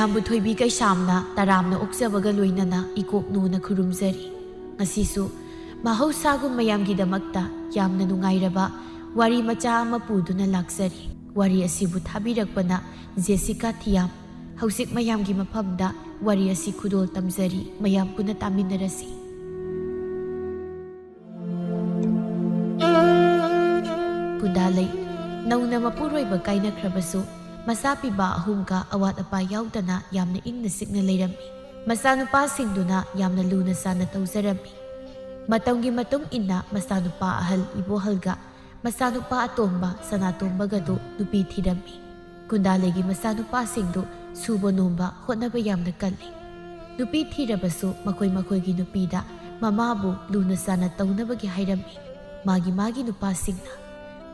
ꯃꯌꯥꯝꯕꯨ ꯊꯣꯏꯕꯤ ꯀꯩꯁꯥꯝꯅ ꯇꯔꯥꯝꯅ ꯑꯣꯛꯆꯕꯒ ꯂꯣꯏꯅꯅ ꯏꯀꯣꯛ ꯅꯨꯅ ꯈꯨꯔꯨꯝꯖꯔꯤ꯫ ꯉꯁꯤꯁꯨ ꯃꯍꯧꯁꯥꯒꯨꯝ ꯃꯌꯥꯝꯒꯤꯗꯃꯛꯇ ꯌꯥꯝꯅ ꯅꯨꯡꯉꯥꯏꯔꯕ ꯋꯥꯔꯤ ꯃꯆꯥ ꯑꯃ ꯄꯨꯗꯨꯅ ꯂꯥꯛꯆꯔꯤ꯫ ꯋꯥꯔꯤ ꯑꯁꯤꯕꯨ ꯊꯥꯕꯤꯔꯛꯄꯅ ꯖꯦꯁꯤꯀꯥ ꯊꯤꯌꯥꯝ꯫ ꯍꯧꯖꯤꯛ ꯃꯌꯥꯝꯒꯤ ꯃꯐꯝꯗ ꯋꯥꯔꯤ ꯑꯁꯤ ꯈꯨꯗꯣꯜ ꯇꯝꯖꯔꯤ, ꯃꯌꯥꯝ ꯄꯨꯟꯅ ꯇꯥꯃꯤꯟꯅꯔꯁꯤ꯫ ꯀꯨꯟꯗꯥꯂꯩ ꯅꯧꯅ ꯃꯄꯨꯔꯣꯏꯕ ꯀꯥꯏꯅꯈ꯭ꯔꯕꯁꯨ ꯃꯆꯥ ꯄꯤꯕ ꯑꯍꯨꯝꯒ ꯑꯋꯥꯠ ꯑꯄꯥ ꯌꯥꯎꯗꯅ ꯌꯥꯝꯅ ꯏꯪꯅ ꯆꯤꯛꯅ ꯂꯩꯔꯝꯃꯤ꯫ ꯃꯆꯥꯅꯨꯄꯥꯁꯤꯡꯗꯨꯅ ꯌꯥꯝꯅ ꯂꯨꯅ ꯆꯥꯟꯅ ꯇꯧꯖꯔꯝꯃꯤ꯫ ꯃꯇꯝꯒꯤ ꯃꯇꯨꯡ ꯏꯟꯅ ꯃꯆꯥꯅꯨꯄꯥ ꯑꯍꯜ ꯏꯕꯣꯍꯜꯒ ꯃꯆꯥꯅꯨꯄꯥ ꯑꯇꯣꯝꯕ ꯁꯅꯥꯇꯣꯝꯕꯒꯗꯨ ꯅꯨꯄꯤ ꯊꯤꯔꯝꯃꯤ꯫ ꯀꯨꯟꯗꯥꯂꯩꯒꯤ ꯃꯆꯥꯅꯨꯄꯥꯁꯤꯡꯗꯨ ꯁꯨꯕ ꯅꯣꯝꯕ ꯍꯣꯠꯅꯕ ꯌꯥꯝꯅ ꯀꯜꯂꯤ꯫ ꯅꯨꯄꯤ ꯊꯤꯔꯕꯁꯨ ꯃꯈꯣꯏꯒꯤ ꯅꯨꯄꯤꯗ ꯃꯃꯥꯕꯨ ꯂꯨꯅ ꯆꯥꯟꯅ ꯇꯧꯅꯕꯒꯤ ꯍꯥꯏꯔꯝꯃꯤ ꯃꯥꯒꯤ ꯅꯨꯄꯥꯁꯤꯡꯅ꯫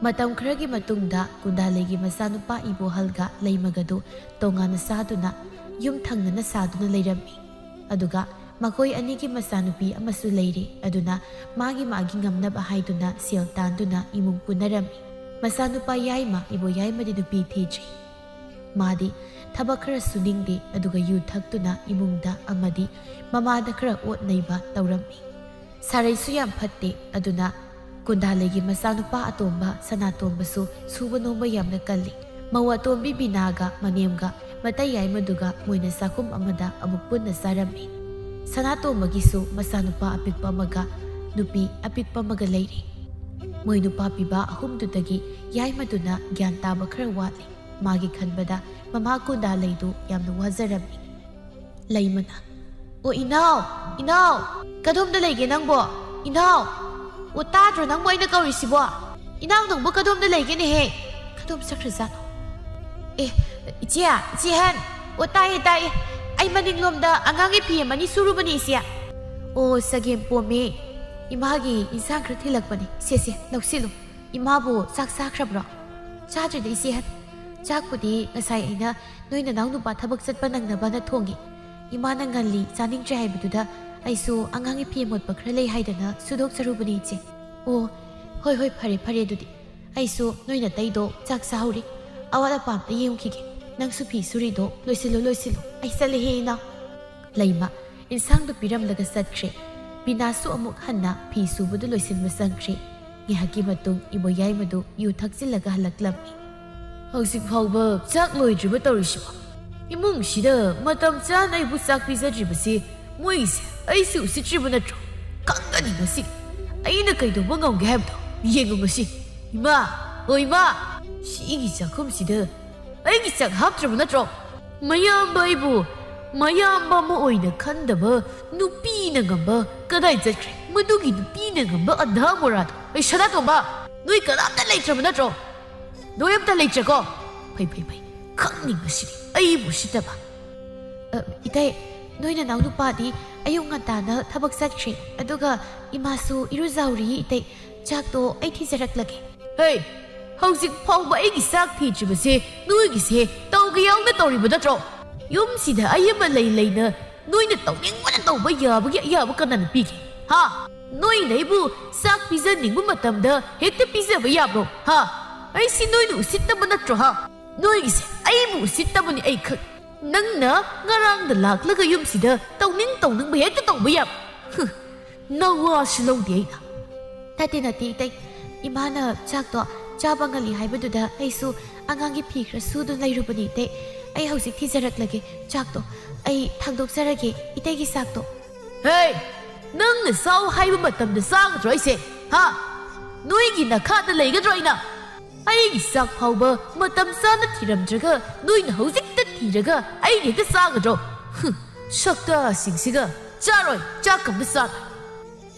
ꯃꯇꯝ ꯈꯔꯒꯤ ꯃꯇꯨꯡꯗ ꯀꯨꯟꯗꯥꯂꯩꯒꯤ ꯃꯆꯥꯅꯨꯄꯥ ꯏꯕꯣꯍꯜꯒ ꯂꯩꯃꯒꯗꯨ ꯇꯣꯉꯥꯟꯅ ꯆꯥꯗꯨꯅ ꯌꯨꯝ ꯊꯪꯅꯅ ꯁꯥꯗꯨꯅ ꯂꯩꯔꯝꯃꯤ꯫ ꯑꯗꯨꯒ ꯃꯈꯣꯏ ꯑꯅꯤꯒꯤ ꯃꯆꯥꯅꯨꯄꯤ ꯑꯃꯁꯨ ꯂꯩꯔꯤ꯫ ꯑꯗꯨꯅ ꯃꯥꯒꯤ ꯉꯝꯅꯕ ꯍꯥꯏꯗꯨꯅ ꯁꯦꯜ ꯇꯥꯟꯗꯨꯅ ꯏꯃꯨꯡ ꯄꯨꯅꯔꯝꯃꯤ꯫ ꯃꯆꯥꯅꯨꯄꯥ ꯌꯥꯏꯃ ꯏꯕꯣꯌꯥꯏꯃꯗꯤ ꯅꯨꯄꯤ ꯊꯤꯗ꯭ꯔꯤ꯫ ꯃꯥꯗꯤ ꯊꯕꯛ ꯈꯔ ꯁꯨꯅꯤꯡꯗꯦ, ꯑꯗꯨꯒ ꯌꯨ ꯊꯛꯇꯨꯅ ꯏꯃꯨꯡꯗ ꯑꯃꯗꯤ ꯃꯃꯥꯗ ꯈꯔ ꯑꯣꯠ ꯅꯩꯕ ꯇꯧꯔꯝꯃꯤ꯫ ꯁꯥꯔꯩꯁꯨ ꯌꯥꯝ ꯐꯠꯇꯦ꯫ ꯑꯗꯨꯅ ꯀꯨꯟꯗꯥꯂꯩꯒꯤ ꯃꯆꯥꯅꯨꯄꯥ ꯑꯇꯣꯝꯕ ꯁꯅꯥꯇꯣꯝꯕꯁꯨ ꯁꯨꯕ ꯅꯣꯝꯕ ꯌꯥꯝꯅ ꯀꯜꯂꯤ꯫ ꯃꯧ ꯑꯇꯣꯝꯕꯤ ꯕꯤꯅꯥꯒ ꯃꯅꯦꯝꯒ ꯃꯇꯩ ꯌꯥꯏꯃꯗꯨꯒ ꯃꯣꯏꯅ ꯆꯥꯛꯈꯨꯝ ꯑꯃꯗ ꯑꯃꯨꯛ ꯄꯨꯟꯅ ꯆꯥꯔꯝꯃꯤ꯫ ꯁꯅꯥꯇꯣꯝꯕꯒꯤꯁꯨ ꯃꯆꯥꯅꯨꯄꯥ ꯑꯄꯤꯛꯄ ꯑꯃꯒ ꯅꯨꯄꯤ ꯑꯄꯤꯛꯄ ꯑꯃꯒ ꯂꯩꯔꯤ꯫ ꯃꯣꯏ ꯅꯨꯄꯥ ꯄꯤꯕ ꯑꯍꯨꯝꯗꯨꯗꯒꯤ ꯌꯥꯏꯃꯗꯨꯅ ꯒ꯭ꯌꯥꯟ ꯇꯥꯕ ꯈꯔ ꯋꯥꯠꯂꯤ꯫ ꯃꯥꯒꯤ ꯈꯟꯕꯗ ꯃꯃꯥ ꯀꯨꯟꯗꯥꯂꯩꯗꯨ ꯌꯥꯝꯅ ꯋꯥꯖꯔꯝꯃꯤ꯫ ꯂꯩꯃꯅ, "ꯑꯣ ꯏꯅꯥꯎ, ꯀꯗꯣꯝꯗ ꯂꯩꯒꯦ ꯅꯪꯕꯣ? ꯏꯅꯥꯎ, ꯑꯣ ꯇꯥꯗ꯭ꯔꯣ ꯅꯪꯕꯨ ꯑꯩꯅ ꯀꯧꯔꯤꯁꯤꯕꯣ? ꯏꯅꯥꯎ ꯅꯪꯕꯨ ꯀꯗꯣꯝꯗ ꯂꯩꯒꯦꯅꯦꯍꯦ? ꯀꯗꯣꯝ ꯆꯠꯈ꯭ꯔꯖꯥꯠꯅꯣ? ꯏꯆꯦꯍꯟ, ꯑꯣ ꯇꯥꯏꯌꯦ, ꯑꯩ ꯃꯅꯤꯡꯂꯣꯝꯗ ꯑꯉꯥꯡꯒꯤ ꯐꯤ ꯑꯃꯅꯤ ꯁꯨꯔꯨꯕꯅꯤ ꯏꯆꯦ꯫ ꯑꯣ ꯆꯒꯦꯝ ꯄꯣꯝꯃꯦ, ꯏꯃꯥꯒꯤ ꯏꯟꯁꯥꯡ ꯈꯔ ꯊꯤꯜꯂꯛꯄꯅꯤ, ꯁꯦ ꯂꯧꯁꯤꯜꯂꯨ꯫ ꯏꯃꯥꯕꯨ ꯆꯥꯛ ꯆꯥꯈ꯭ꯔꯕ꯭ꯔꯣ? ꯆꯥꯗ꯭ꯔꯤꯗ ꯏꯆꯦꯍꯟ꯫ ꯆꯥꯛꯄꯨꯗꯤ ꯉꯁꯥꯏ ꯑꯩꯅ ꯅꯣꯏ ꯅꯅꯥꯎ ꯅꯨꯄꯥ ꯊꯕꯛ ꯆꯠꯄ ꯅꯪꯅꯕꯅ ꯊꯣꯡꯉꯤ꯫ ꯏꯃꯥꯅ ꯉꯜꯂꯤ ꯆꯥꯅꯤꯡꯗ꯭ꯔꯦ ꯍꯥꯏꯕꯗꯨꯗ ꯑꯩꯁꯨ ꯑꯉꯥꯡꯒꯤ ꯐꯤ ꯑꯃꯣꯠꯄ ꯈꯔ ꯂꯩ ꯍꯥꯏꯗꯅ ꯁꯨꯗꯣꯛꯆꯔꯨꯕꯅꯤ ꯏꯆꯦ꯫ ꯑꯣ ꯍꯣꯏ ꯐꯔꯦ ꯑꯗꯨꯗꯤ ꯑꯩꯁꯨ ꯅꯣꯏ ꯅꯇꯩꯗꯣ ꯆꯥꯛ ꯆꯥꯍꯧꯔꯤ꯫ ꯑꯋꯥꯠ ꯑꯄꯥ ꯑꯝꯇ ꯌꯦꯡꯈꯤꯒꯦ꯫ ꯅꯪꯁꯨ ꯐꯤ ꯁꯨꯔꯤꯗꯣ ꯂꯣꯏꯁꯤꯜꯂꯨ, ꯑꯩ ꯆꯠꯂꯦꯍꯦ ꯏꯅꯥꯎ꯫ ꯂꯩꯃ ꯏꯟꯁꯥꯡꯗꯨ ꯄꯤꯔꯝꯂꯒ ꯆꯠꯈ꯭ꯔꯦ꯫ ꯕꯤꯅꯥꯁꯨ ꯑꯃꯨꯛ ꯍꯟꯅ ꯐꯤ ꯁꯨꯕꯗꯨ ꯂꯣꯏꯁꯤꯟꯕ ꯆꯪꯈ꯭ꯔꯦ꯫ ꯉꯥꯏꯍꯥꯛꯀꯤ ꯃꯇꯨꯡ ꯏꯕꯣꯌꯥꯏꯃꯗꯨ ꯌꯨ ꯊꯛꯆꯤꯜꯂꯒ ꯍꯜꯂꯛꯂꯝꯃꯤ꯫ ꯍꯧꯖꯤꯛ ꯐꯥꯎꯕ ꯆꯥꯛ ꯂꯣꯏꯗ꯭ꯔꯤꯕ ꯇꯧꯔꯤꯁꯤꯕꯣ? ꯏꯃꯨꯡꯁꯤꯗ ꯃꯇꯝ ꯆꯥꯅ ꯑꯩꯕꯨ ꯆꯥꯛ ꯄꯤꯖꯗ꯭ꯔꯤꯕꯁꯤ ꯃꯣꯏꯒꯤꯁꯦ ꯑꯩꯁꯤ ꯎꯁꯤꯠꯇ꯭ꯔꯤꯕ ꯅꯠꯇ꯭ꯔꯣ? ꯈꯪꯒꯅꯤ ꯉꯁꯤ ꯑꯩꯅ ꯀꯩꯗꯧꯕ ꯉꯝꯒꯦ ꯍꯥꯏꯕꯗꯣ ꯌꯦꯡꯉꯨ ꯉꯁꯤ꯫ ꯏꯃꯥ, ꯏꯃꯥ, ꯁꯤꯒꯤ ꯆꯥꯛꯈꯨꯝꯁꯤꯗ ꯑꯩꯒꯤ ꯆꯥꯛ ꯍꯥꯞꯇ꯭ꯔꯕ ꯅꯠꯇ꯭ꯔꯣ? ꯃꯌꯥꯝꯕ ꯑꯩꯕꯨ ꯃꯌꯥꯝꯕ ꯑꯃ ꯑꯣꯏꯅ ꯈꯟꯗꯕ ꯅꯨꯄꯤꯅ ꯉꯝꯕ ꯀꯗꯥꯏ ꯆꯠꯈ꯭ꯔꯦ? ꯃꯗꯨꯒꯤ ꯅꯨꯄꯤꯅ ꯉꯝꯕ ꯑꯙꯥ ꯃꯣꯔꯥꯗꯣ? ꯑꯩ ꯁꯅꯥꯇꯣꯝꯕ, ꯅꯣꯏ ꯀꯅꯥꯝꯇ ꯂꯩꯇ꯭ꯔꯕ ꯅꯠꯇ꯭ꯔꯣ? ꯅꯣꯏ ꯑꯝꯇ ꯂꯩꯇ꯭ꯔꯦꯀꯣ? ꯐꯩ, ꯈꯪꯅꯤ ꯉꯁꯤꯗꯤ ꯑꯩꯕꯨ ꯎꯁꯤꯠꯇꯕ꯫ ꯏꯇꯩ, ꯅꯣꯏ ꯅꯅꯥꯎ ꯅꯨꯄꯥꯗꯤ ꯑꯌꯨꯛ ꯉꯟꯇꯥꯅ ꯊꯕꯛ ꯆꯠꯈ꯭ꯔꯦ꯫ ꯑꯗꯨꯒ ꯏꯃꯥꯁꯨ ꯏꯔꯨꯖꯍꯧꯔꯤ ꯏꯇꯩ꯫ ꯆꯥꯛꯇꯣ ꯑꯩ ꯊꯤꯖꯔꯛꯂꯒꯦ꯫ ꯍꯦ, ꯍꯧꯖꯤꯛ ꯐꯥꯎꯕ ꯑꯩꯒꯤ ꯆꯥꯛ ꯊꯤꯗ꯭ꯔꯤꯕꯁꯦ ꯅꯣꯏꯒꯤꯁꯦ ꯇꯧꯒ ꯌꯥꯎꯅ ꯇꯧꯔꯤꯕ ꯅꯠꯇ꯭ꯔꯣ? ꯌꯨꯝꯁꯤꯗ ꯑꯩ ꯑꯃ ꯂꯩꯅ ꯅꯣꯏꯅ ꯇꯧꯅꯤꯡꯕꯅ ꯇꯧꯕ ꯌꯥꯕꯒꯤ ꯑꯌꯥꯕ ꯀꯅꯥꯅ ꯄꯤꯒꯦ? ꯅꯣꯏꯅ ꯑꯩꯕꯨ ꯆꯥꯛ ꯄꯤꯖꯅꯤꯡꯕ ꯃꯇꯝꯗ ꯍꯦꯛꯇ ꯄꯤꯖꯕ ꯌꯥꯕ꯭ꯔꯣ? ꯑꯩꯁꯤ ꯅꯣꯏꯅ ꯎꯁꯤꯠꯇꯕ ꯅꯠꯇ꯭ꯔꯣ? ꯅꯣꯏꯒꯤꯁꯦ ꯑꯩꯕꯨ ꯎꯁꯤꯠꯇꯕꯅꯤ ꯑꯩ ꯈꯪ꯫ ꯅꯪꯅ ꯉꯔꯥꯡꯗ ꯂꯥꯛꯂꯒ ꯌꯨꯝꯁꯤꯗ ꯇꯧꯅꯤꯡꯕ ꯍꯦꯛꯇ ꯇꯧꯕ ꯌꯥꯕ? ꯅꯋꯥꯁꯨ ꯂꯧꯗꯦ ꯑꯩꯅ꯫ ꯅꯠꯇꯦ ꯏꯇꯩ, ꯏꯃꯥꯅ ꯆꯥꯛꯇꯣ ꯆꯥꯕ ꯉꯜꯂꯤ ꯍꯥꯏꯕꯗꯨꯗ ꯑꯩꯁꯨ ꯑꯉꯥꯡꯒꯤ ꯐꯤ ꯈꯔ ꯁꯨꯗꯨꯅ ꯂꯩꯔꯨꯕꯅꯤ ꯏꯇꯩ꯫ ꯑꯩ ꯍꯧꯖꯤꯛ ꯊꯤꯖꯔꯛꯂꯒꯦ ꯆꯥꯛꯇꯣ꯫ ꯑꯩ ꯊꯥꯡꯗꯣꯛꯆꯔꯒꯦ ꯏꯇꯩꯒꯤ ꯆꯥꯛꯇꯣ꯫ ꯍꯦ, ꯅꯪꯅ ꯆꯥꯎ ꯍꯥꯏꯕ ꯃꯇꯝꯗ ꯆꯥꯒꯗ꯭ꯔꯣ ꯑꯩꯁꯦ? ꯅꯣꯏꯒꯤ ꯅꯈꯥꯗ ꯂꯩꯒꯗ꯭ꯔꯣ ꯑꯩꯅ? ꯑꯩꯒꯤ ꯆꯥꯛ ꯐꯥꯎꯕ ꯃꯇꯝ ꯆꯥꯅ ꯊꯤꯔꯝꯗ꯭ꯔꯒ ꯅꯣꯏꯅ ꯍꯧꯖꯤꯛꯇ ꯊꯤꯔꯒ ꯑꯩꯅ ꯍꯦꯛꯇ ꯆꯥꯒꯗ꯭ꯔꯣ? ꯁꯛꯇꯥꯁꯤꯡꯁꯤꯒ ꯆꯥꯔꯣꯏ, ꯆꯥꯛ ꯑꯝꯇ ꯆꯥꯔꯣꯏ꯫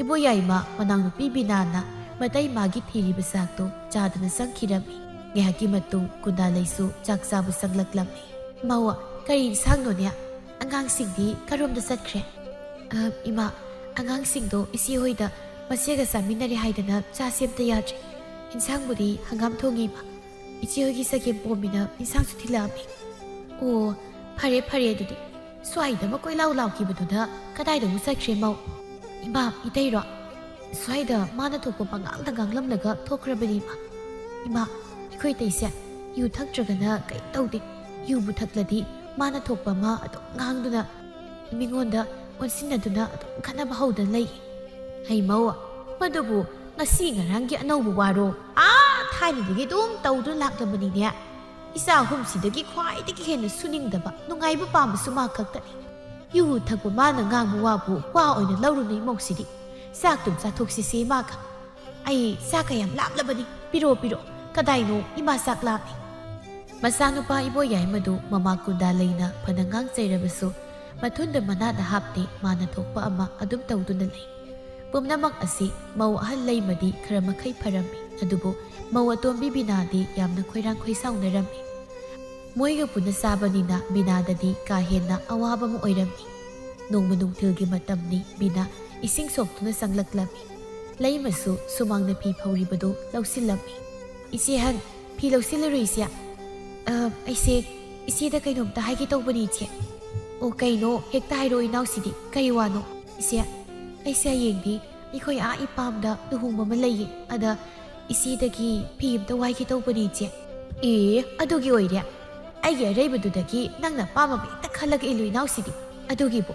ꯏꯕꯣꯌꯥꯏꯃ ꯃꯅꯥꯎꯅꯨꯄꯤ ꯕꯤꯅꯥꯅ ꯃꯇꯩ ꯃꯥꯒꯤ ꯊꯤꯔꯤꯕ ꯆꯥꯛꯇꯣ ꯆꯥꯗꯨꯅ ꯆꯪꯈꯤꯔꯝꯃꯤ꯫ ꯉꯥꯏꯍꯥꯛꯀꯤ ꯃꯇꯨꯡ ꯀꯨꯟꯗꯥꯂꯩꯁꯨ ꯆꯥꯛ ꯆꯥꯕ ꯆꯪꯂꯛꯂꯝꯃꯤ꯫ ꯃꯧ, ꯀꯔꯤ ꯏꯟꯁꯥꯡꯅꯣꯅꯦ? ꯑꯉꯥꯡꯁꯤꯡꯗꯤ ꯀꯔꯣꯝꯗ ꯆꯠꯈ꯭ꯔꯦ? ꯏꯃꯥ, ꯑꯉꯥꯡꯁꯤꯡꯗꯣ ꯏꯆꯦꯍꯣꯏꯗ ꯃꯆꯦꯒ ꯆꯥꯃꯤꯟꯅꯔꯦ ꯍꯥꯏꯗꯅ ꯆꯥꯁꯦ ꯑꯝꯇ ꯌꯥꯗ꯭ꯔꯦ꯫ ꯏꯟꯁꯥꯡꯕꯨꯗꯤ ꯍꯪꯒꯥꯝ ꯊꯣꯡꯉꯤ ꯏꯃꯥ꯫ ꯏꯆꯦꯍꯣꯏꯒꯤ ꯆꯒꯦꯝ ꯄꯣꯝꯃꯤꯅ ꯏꯟꯁꯥꯡꯁꯨ ꯊꯤꯜꯂꯛꯑꯝꯃꯤ꯫ ꯑꯣ ꯐꯔꯦ ꯑꯗꯨꯗꯤ꯫ ꯁ꯭ꯋꯥꯏꯗ ꯃꯀꯣꯏ ꯂꯥꯎꯈꯤꯕꯗꯨꯅ ꯀꯗꯥꯏꯗ ꯑꯃꯨꯛ ꯆꯠꯈ꯭ꯔꯦ ꯃꯧ? ꯏꯃꯥ, ꯏꯇꯩꯔꯣ? ꯁ꯭ꯋꯥꯏꯗ ꯃꯥꯅ ꯊꯣꯛꯄ ꯄꯉꯥꯡꯗ ꯉꯥꯡꯂꯝꯂꯒ ꯊꯣꯛꯈ꯭ꯔꯕꯅꯤ ꯏꯃꯥ꯫ ꯏꯃꯥ, ꯑꯩꯈꯣꯏ ꯏꯇꯩꯁꯦ ꯌꯨ ꯊꯛꯇ꯭ꯔꯒꯅ ꯀꯩꯝ ꯇꯧꯗꯦ꯫ ꯌꯨꯕꯨ ꯊꯛꯂꯗꯤ ꯃꯥꯅ ꯊꯣꯛꯄ ꯑꯃ ꯑꯗꯨꯝ ꯉꯥꯡꯗꯨꯅ ꯃꯤꯉꯣꯟꯗ ꯑꯣꯟꯁꯤꯟꯅꯗꯨꯅ ꯑꯗꯨꯝ ꯈꯠꯅꯕ ꯍꯧꯗꯅ ꯂꯩ꯫ ꯍꯩꯃꯧ ꯃꯗꯨꯕꯨ ꯉꯁꯤ ꯉꯔꯥꯡꯒꯤ ꯑꯅꯧꯕ ꯋꯥꯔꯣ? ꯊꯥꯏꯅꯗꯒꯤ ꯑꯗꯨꯝ ꯇꯧꯗꯨꯅ ꯂꯥꯛꯂꯕꯅꯤꯅꯦ꯫ ꯏꯆꯥ ꯑꯍꯨꯝꯁꯤꯗꯒꯤ ꯈ꯭ꯋꯥꯏꯗꯒꯤ ꯍꯦꯟꯅ ꯁꯨꯅꯤꯡꯗꯕ ꯅꯨꯡꯉꯥꯏꯕ ꯄꯥꯝꯕꯁꯨ ꯃꯥ ꯈꯛꯇꯅꯤ꯫ ꯌꯨ ꯊꯛꯄ ꯃꯥꯅ ꯉꯥꯡꯕ ꯋꯥꯕꯨ ꯋꯥ ꯑꯣꯏꯅ ꯂꯧꯔꯨꯅꯨ ꯏꯃꯧꯁꯤꯗꯤ꯫ ꯆꯥꯛꯇꯨꯝ ꯆꯥꯊꯣꯛꯁꯤꯁꯦ ꯃꯥꯒ꯫ ꯑꯩ ꯆꯥꯛ ꯀꯌꯥꯝ ꯂꯥꯞꯂꯕꯅꯤ, ꯄꯤꯔꯣ ꯀꯗꯥꯏꯅꯣ ꯏꯃꯥ ꯆꯥꯛ ꯂꯥꯝꯃꯤ꯫ ꯃꯆꯥꯅꯨꯄꯥ ꯏꯕꯣꯌꯥꯏ ꯃꯗꯨ ꯃꯃꯥ ꯀꯨꯟꯗꯥ ꯂꯩꯅ ꯐꯅ ꯉꯥꯡꯆꯩꯔꯕꯁꯨ ꯃꯊꯨꯟꯗ ꯃꯅꯥꯗ ꯍꯥꯞꯇꯦ ꯃꯥꯅ ꯊꯣꯛꯄ ꯑꯃ ꯑꯗꯨꯝ ꯇꯧꯗꯨꯅ ꯂꯩ꯫ ꯄꯨꯝꯅꯃꯛ ꯑꯁꯤ ꯃꯧ ꯑꯍꯜ ꯂꯩꯃꯗꯤ ꯈꯔ ꯃꯈꯩ ꯐꯔꯝꯃꯤ, ꯑꯗꯨꯕꯨ ꯃꯧ ꯑꯇꯣꯝꯕꯤ ꯕꯤꯅꯥꯗꯤ ꯌꯥꯝꯅ ꯈꯣꯏꯔꯥꯡ ꯈꯣꯏꯁꯥꯎꯅꯔꯝꯃꯤ꯫ ꯃꯣꯏꯒ ꯄꯨꯟꯅ ꯆꯥꯕꯅꯤꯅ ꯕꯤꯅꯥꯗꯗꯤ ꯀꯥ ꯍꯦꯟꯅ ꯑꯋꯥꯕ ꯑꯃ ꯑꯣꯏꯔꯝꯃꯤ꯫ ꯅꯣꯡꯃ ꯅꯨꯡꯊꯤꯜꯒꯤ ꯃꯇꯝꯅꯤ ꯕꯤꯅꯥ ꯏꯁꯤꯡ ꯁꯣꯛꯇꯨꯅ ꯆꯪꯂꯛꯂꯝꯃꯤ꯫ ꯂꯩꯃꯁꯨ ꯁꯨꯃꯥꯡꯗ ꯐꯤ ꯐꯧꯔꯤꯕꯗꯨ ꯂꯧꯁꯤꯜꯂꯝꯃꯤ꯫ ꯏꯆꯦꯍꯟ, ꯐꯤ ꯂꯧꯁꯤꯜꯂꯨꯔꯣ ꯏꯆꯦ꯫ ꯑꯩꯁꯦ ꯏꯆꯦꯗ ꯀꯩꯅꯣꯝꯇ ꯍꯥꯏꯒꯦ ꯇꯧꯕꯅꯤ ꯏꯆꯦ꯫ ꯑꯣ ꯀꯩꯅꯣ? ꯍꯦꯛꯇ ꯍꯥꯏꯔꯛꯑꯣ ꯏꯅꯥꯎꯁꯤꯗꯤ, ꯀꯔꯤ ꯋꯥꯅꯣ? ꯏꯆꯦ, ꯑꯩꯁꯦ ꯍꯌꯦꯡꯗꯤ ꯑꯩꯈꯣꯏ ꯏꯄꯥꯝꯗ ꯂꯨꯍꯣꯡꯕ ꯑꯃ ꯂꯩꯌꯦ, ꯑꯗ ꯏꯆꯦꯗꯒꯤ ꯐꯤ ꯑꯃꯇ ꯋꯥꯏꯒꯦ ꯇꯧꯕꯅꯤ ꯏꯆꯦ꯫ ꯑꯗꯨꯒꯤ ꯑꯣꯏꯔꯦ? ꯑꯩꯒꯤ ꯑꯔꯩꯕꯗꯨꯗꯒꯤ ꯅꯪꯅ ꯑꯄꯥꯝꯕ ꯍꯦꯛꯇ ꯈꯜꯂꯒ ꯏꯜꯂꯨ ꯏꯅꯥꯎꯁꯤꯗꯤ꯫ ꯑꯗꯨꯒꯤꯕꯨ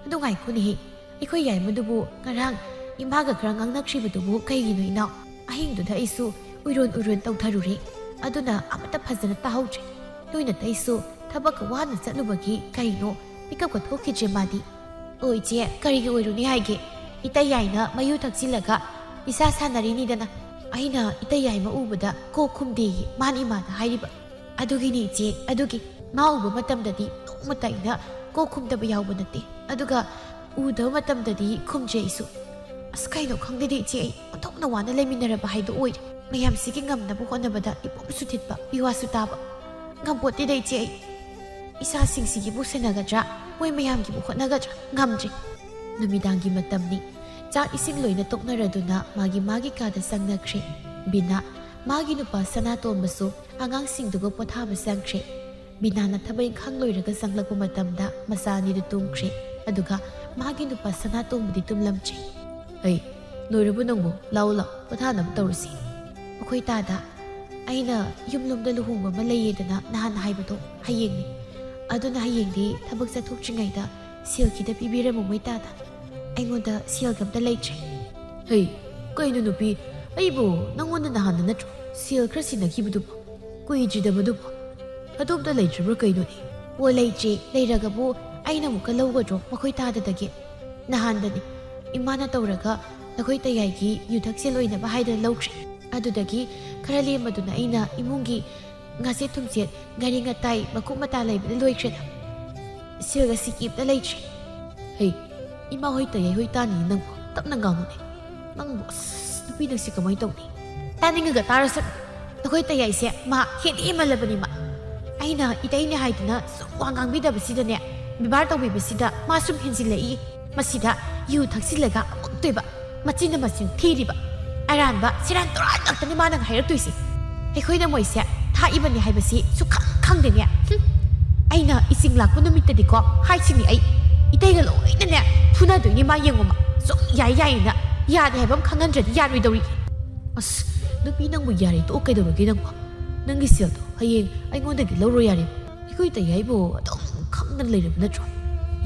ꯑꯗꯨ ꯉꯥꯏꯈꯣꯅꯦꯍꯦ, ꯑꯩꯈꯣꯏ ꯌꯥꯏꯃꯗꯨꯕꯨ ꯉꯔꯥꯡ ꯏꯃꯥꯒ ꯈꯔ ꯉꯥꯡꯅꯈ꯭ꯔꯤꯕꯗꯨꯕꯨ ꯀꯩꯒꯤꯅꯣ ꯏꯅꯥꯎ? ꯑꯍꯤꯡꯗꯨꯗ ꯑꯩꯁꯨ ꯎꯏꯔꯣꯟ ꯇꯧꯊꯔꯨꯔꯦ, ꯑꯗꯨꯅ ꯑꯃꯠꯇ ꯐꯖꯅ ꯇꯥꯍꯧꯗ꯭ꯔꯦ꯫ ꯅꯣꯏꯅꯇꯩꯁꯨ ꯊꯕꯛꯀ ꯋꯥꯅ ꯆꯠꯂꯨꯕꯒꯤ ꯀꯩꯅꯣ ꯄꯤꯀꯞꯀ ꯊꯣꯛꯈꯤꯗ꯭ꯔꯦ ꯃꯥꯗꯤ꯫ ꯑꯣ ꯏꯆꯦ, ꯀꯔꯤꯒꯤ ꯑꯣꯏꯔꯨꯅꯤ ꯍꯥꯏꯒꯦ? ꯏꯇꯩ ꯌꯥꯏꯅ ꯃꯌꯨ ꯊꯛꯆꯤꯜꯂꯒ ꯏꯁꯥ ꯁꯥꯟꯅꯔꯤꯅꯤꯗꯅ꯫ ꯑꯩꯅ ꯏꯇꯩ ꯌꯥꯏꯃ ꯎꯕꯗ ꯀꯣꯛ ꯈꯨꯝꯗꯦꯌꯦ ꯃꯥꯅ ꯏꯃꯥꯗ ꯍꯥꯏꯔꯤꯕ꯫ ꯑꯗꯨꯒꯤꯅꯤ ꯏꯆꯦ, ꯑꯗꯨꯒꯤ ꯃꯥ ꯎꯕ ꯃꯇꯝꯗꯗꯤ ꯅꯣꯡꯃꯇ ꯑꯩꯅ ꯀꯣꯛ ꯈꯨꯝꯗꯕ ꯌꯥꯎꯕ ꯅꯠꯇꯦ, ꯑꯗꯨꯒ ꯎꯗꯕ ꯃꯇꯝꯗꯗꯤ ꯈꯨꯝꯖꯩ ꯑꯩꯁꯨ꯫ ꯑꯁ ꯀꯩꯅꯣ ꯈꯪꯗꯦꯗ ꯏꯆꯦ, ꯑꯩ ꯑꯣꯟꯊꯣꯛꯅ ꯋꯥꯅ ꯂꯩꯃꯤꯟꯅꯔꯕ ꯍꯥꯏꯗꯣ ꯑꯣꯏꯔꯦ꯫ ꯃꯌꯥꯝꯁꯤꯒꯤ ꯉꯝꯅꯕ ꯍꯣꯠꯅꯕꯗ ꯏꯄꯣꯝꯁꯨ ꯊꯤꯠꯄ ꯄꯤꯋꯥꯁꯨ ꯇꯥꯕ ꯉꯝꯄꯣꯠꯇꯦꯗ ꯏꯆꯦ ꯑꯩ꯫ ꯏꯆꯥꯁꯤꯡꯁꯤꯒꯤꯕꯨ ꯁꯦꯟꯅꯒꯗ꯭ꯔꯥ, ꯃꯣꯏ ꯃꯌꯥꯝꯒꯤꯕꯨ ꯍꯣꯠꯅꯒꯗ꯭ꯔꯥ ꯉꯝꯗ꯭ꯔꯤ꯫ ꯅꯨꯃꯤꯗꯥꯡꯒꯤ ꯃꯇꯝꯅꯤ꯫ ꯆꯥꯛ ꯏꯁꯤꯡ ꯂꯣꯏꯅ ꯇꯣꯛꯅꯔꯗꯨꯅ ꯃꯥꯒꯤ ꯀꯥꯗ ꯆꯪꯅꯈ꯭ꯔꯦ꯫ ꯕꯤꯅꯥ, ꯃꯥꯒꯤ ꯅꯨꯄꯥ ꯁꯅꯥꯇꯣꯝꯕꯁꯨ ꯑꯉꯥꯡꯁꯤꯡꯗꯨꯒ ꯄꯣꯊꯥꯕ ꯆꯪꯈ꯭ꯔꯦ꯫ ꯕꯤꯅꯥꯅ ꯊꯕꯛ ꯏꯪꯈꯥꯡ ꯂꯣꯏꯔꯒ ꯆꯪꯂꯛꯄ ꯃꯇꯝꯗ ꯃꯆꯥ ꯑꯅꯤꯗꯨ ꯇꯨꯝꯈ꯭ꯔꯦ, ꯑꯗꯨꯒ ꯃꯥꯒꯤ ꯅꯨꯄꯥ ꯁꯅꯥꯇꯣꯝꯕꯗꯤ ꯇꯨꯝꯂꯝꯗ꯭ꯔꯦ꯫ ꯍꯩ, ꯂꯣꯏꯔꯕ ꯅꯪꯕꯨ? ꯂꯥꯛꯑꯣ ꯄꯣꯊꯥꯅꯕ ꯇꯧꯔꯁꯤ꯫ ꯑꯩꯈꯣꯏ ꯇꯥꯗ, ꯑꯩꯅ ꯌꯨꯝꯂꯣꯝꯗ ꯂꯨꯍꯣꯡꯕ ꯑꯃ ꯂꯩꯌꯦꯗꯅ ꯅꯍꯥꯟ ꯍꯥꯏꯕꯗꯣ ꯍꯌꯦꯡꯅꯤ, ꯑꯗꯨꯅ ꯍꯌꯦꯡꯗꯤ ꯊꯕꯛ ꯆꯠꯊꯣꯛꯇ꯭ꯔꯤꯉꯩꯗ ꯁꯦꯜ ꯈꯤꯇ ꯄꯤꯕꯤꯔꯝꯃꯨ ꯃꯣꯏ ꯇꯥꯗ꯫ ꯑꯩꯉꯣꯟꯗ ꯁꯦꯜꯒ ꯑꯝꯇ ꯂꯩꯇ꯭ꯔꯦ꯫ ꯍꯩ, ꯀꯩꯅꯣ ꯅꯨꯄꯤ, ꯑꯩꯕꯨ ꯅꯪꯉꯣꯟꯗ ꯅꯍꯥꯟꯗ ꯅꯠꯇ꯭ꯔꯣ ꯁꯦꯜ ꯈꯔ ꯁꯤꯟꯅꯈꯤꯕꯗꯨꯕꯨ? ꯀꯨꯏꯗ꯭ꯔꯤꯗꯕꯗꯨꯕꯨ ꯑꯗꯣꯝꯇ ꯂꯩꯇ꯭ꯔꯤꯕ꯭ꯔꯥ ꯀꯩꯅꯣꯅꯦ? ꯑꯣ ꯂꯩꯇ꯭ꯔꯦ, ꯂꯩꯔꯒꯕꯨ ꯑꯩꯅ ꯑꯃꯨꯛꯀ ꯂꯧꯒꯗ꯭ꯔꯣ ꯃꯈꯣꯏ ꯇꯥꯗꯗꯒꯤ? ꯅꯍꯥꯟꯗꯅꯤ ꯏꯃꯥꯅ ꯇꯧꯔꯒ ꯅꯈꯣꯏ ꯇꯌꯥꯏꯒꯤ ꯌꯨꯊꯛꯁꯦꯜ ꯑꯣꯏꯅꯕ ꯍꯥꯏꯗꯅ ꯂꯧꯈ꯭ꯔꯦ꯫ ꯑꯗꯨꯗꯒꯤ ꯈꯔ ꯂꯦꯝꯕꯗꯨꯅ ꯑꯩꯅ ꯏꯃꯨꯡꯒꯤ ꯉꯥꯆꯦꯠ ꯊꯨꯝꯆꯦꯠ ꯉꯥꯔꯤ ꯉꯇꯥꯏ ꯃꯀꯨꯞ ꯃꯇꯥ ꯂꯩꯕꯗ ꯂꯣꯏꯈ꯭ꯔꯦꯗ꯫ ꯁꯦꯜꯒ ꯁꯤꯀꯤꯞꯇ ꯂꯩꯇ꯭ꯔꯦ꯫ ꯍꯩ, ꯏꯃꯥ ꯍꯣꯏ ꯇꯌꯥꯏ ꯍꯣꯏ ꯇꯥꯅꯤꯡꯉꯤ ꯅꯪꯕꯨ ꯇꯞꯅ ꯉꯥꯡꯉꯨꯅꯦ꯫ ꯅꯪꯕꯨ ꯅꯨꯄꯤ ꯅꯪꯁꯤ ꯀꯃꯥꯏꯅ ꯇꯧꯅꯤ? ꯇꯥꯅꯤꯡꯉꯒ ꯇꯥꯔꯁꯨ ꯅꯈꯣꯏ ꯇꯌꯥꯏꯁꯦ ꯃꯥ ꯍꯦꯟꯃꯜꯂꯕꯅꯤ ꯃꯥ꯫ ꯑꯩꯅ ꯏꯇꯩꯅꯦ ꯍꯥꯏꯗꯨꯅ ꯁꯨꯝ ꯋꯥ ꯉꯥꯡꯕꯤꯗꯕꯁꯤꯗꯅꯦ, ꯕꯦꯕꯥꯔ ꯇꯧꯕꯤꯕꯁꯤꯗ ꯃꯥ ꯁꯨꯝ ꯍꯦꯟꯖꯤꯜꯂꯛꯏ꯫ ꯃꯁꯤꯗ ꯌꯨ ꯊꯛꯆꯤꯜꯂꯒ ꯑꯃꯨꯛꯇꯣꯏꯕ, ꯃꯆꯤꯟꯅ ꯃꯆꯤꯟ ꯊꯤꯔꯤꯕ, ꯑꯔꯥꯟꯕ ꯁꯦꯔꯥꯟ ꯇꯨꯔꯥꯟ ꯉꯥꯛꯇꯅꯤ ꯃꯥꯅ ꯍꯥꯏꯔꯛꯇꯣꯏꯁꯦ꯫ ꯑꯩꯈꯣꯏꯅ ꯃꯣꯏꯁꯦ ꯊꯥꯛꯏꯕꯅꯤ ꯍꯥꯏꯕꯁꯤ ꯁꯨꯈꯪ ꯈꯪꯗꯦꯅꯦ꯫ ꯑꯩꯅ ꯏꯁꯤꯡ ꯂꯥꯛꯄ ꯅꯨꯃꯤꯠꯇꯗꯤꯀꯣ ꯍꯥꯏꯁꯤꯅꯤ ꯑꯩ ꯏꯇꯩꯒ ꯂꯣꯏꯅꯅꯦ ꯐꯨꯅꯗꯣꯏꯅꯤ ꯃꯥ ꯌꯦꯡꯉꯨꯃ꯫ ꯁꯨꯝ ꯌꯥꯏꯅ ꯌꯥꯗꯦ ꯍꯥꯏꯕ ꯑꯃ ꯈꯪꯍꯟꯗ꯭ꯔꯗꯤ ꯌꯥꯔꯣꯏꯗꯧꯔꯤ꯫ ꯑꯁ ꯅꯨꯄꯤ ꯅꯪꯕꯨ ꯌꯥꯔꯦ ꯇꯣꯛꯑꯣ ꯀꯩꯗꯧꯔꯒꯦ ꯅꯪꯕꯨ? ꯅꯪꯒꯤ ꯁꯦꯜꯗꯣ ꯍꯌꯦꯡ ꯑꯩꯉꯣꯟꯗꯒꯤ ꯂꯧꯔꯣ ꯌꯥꯔꯦ꯫ ꯑꯩꯈꯣꯏ ꯇꯌꯥꯏꯕꯨ ꯑꯗꯨꯝ ꯈꯪꯗꯅ ꯂꯩꯔꯕ ꯅꯠꯇ꯭ꯔꯣ?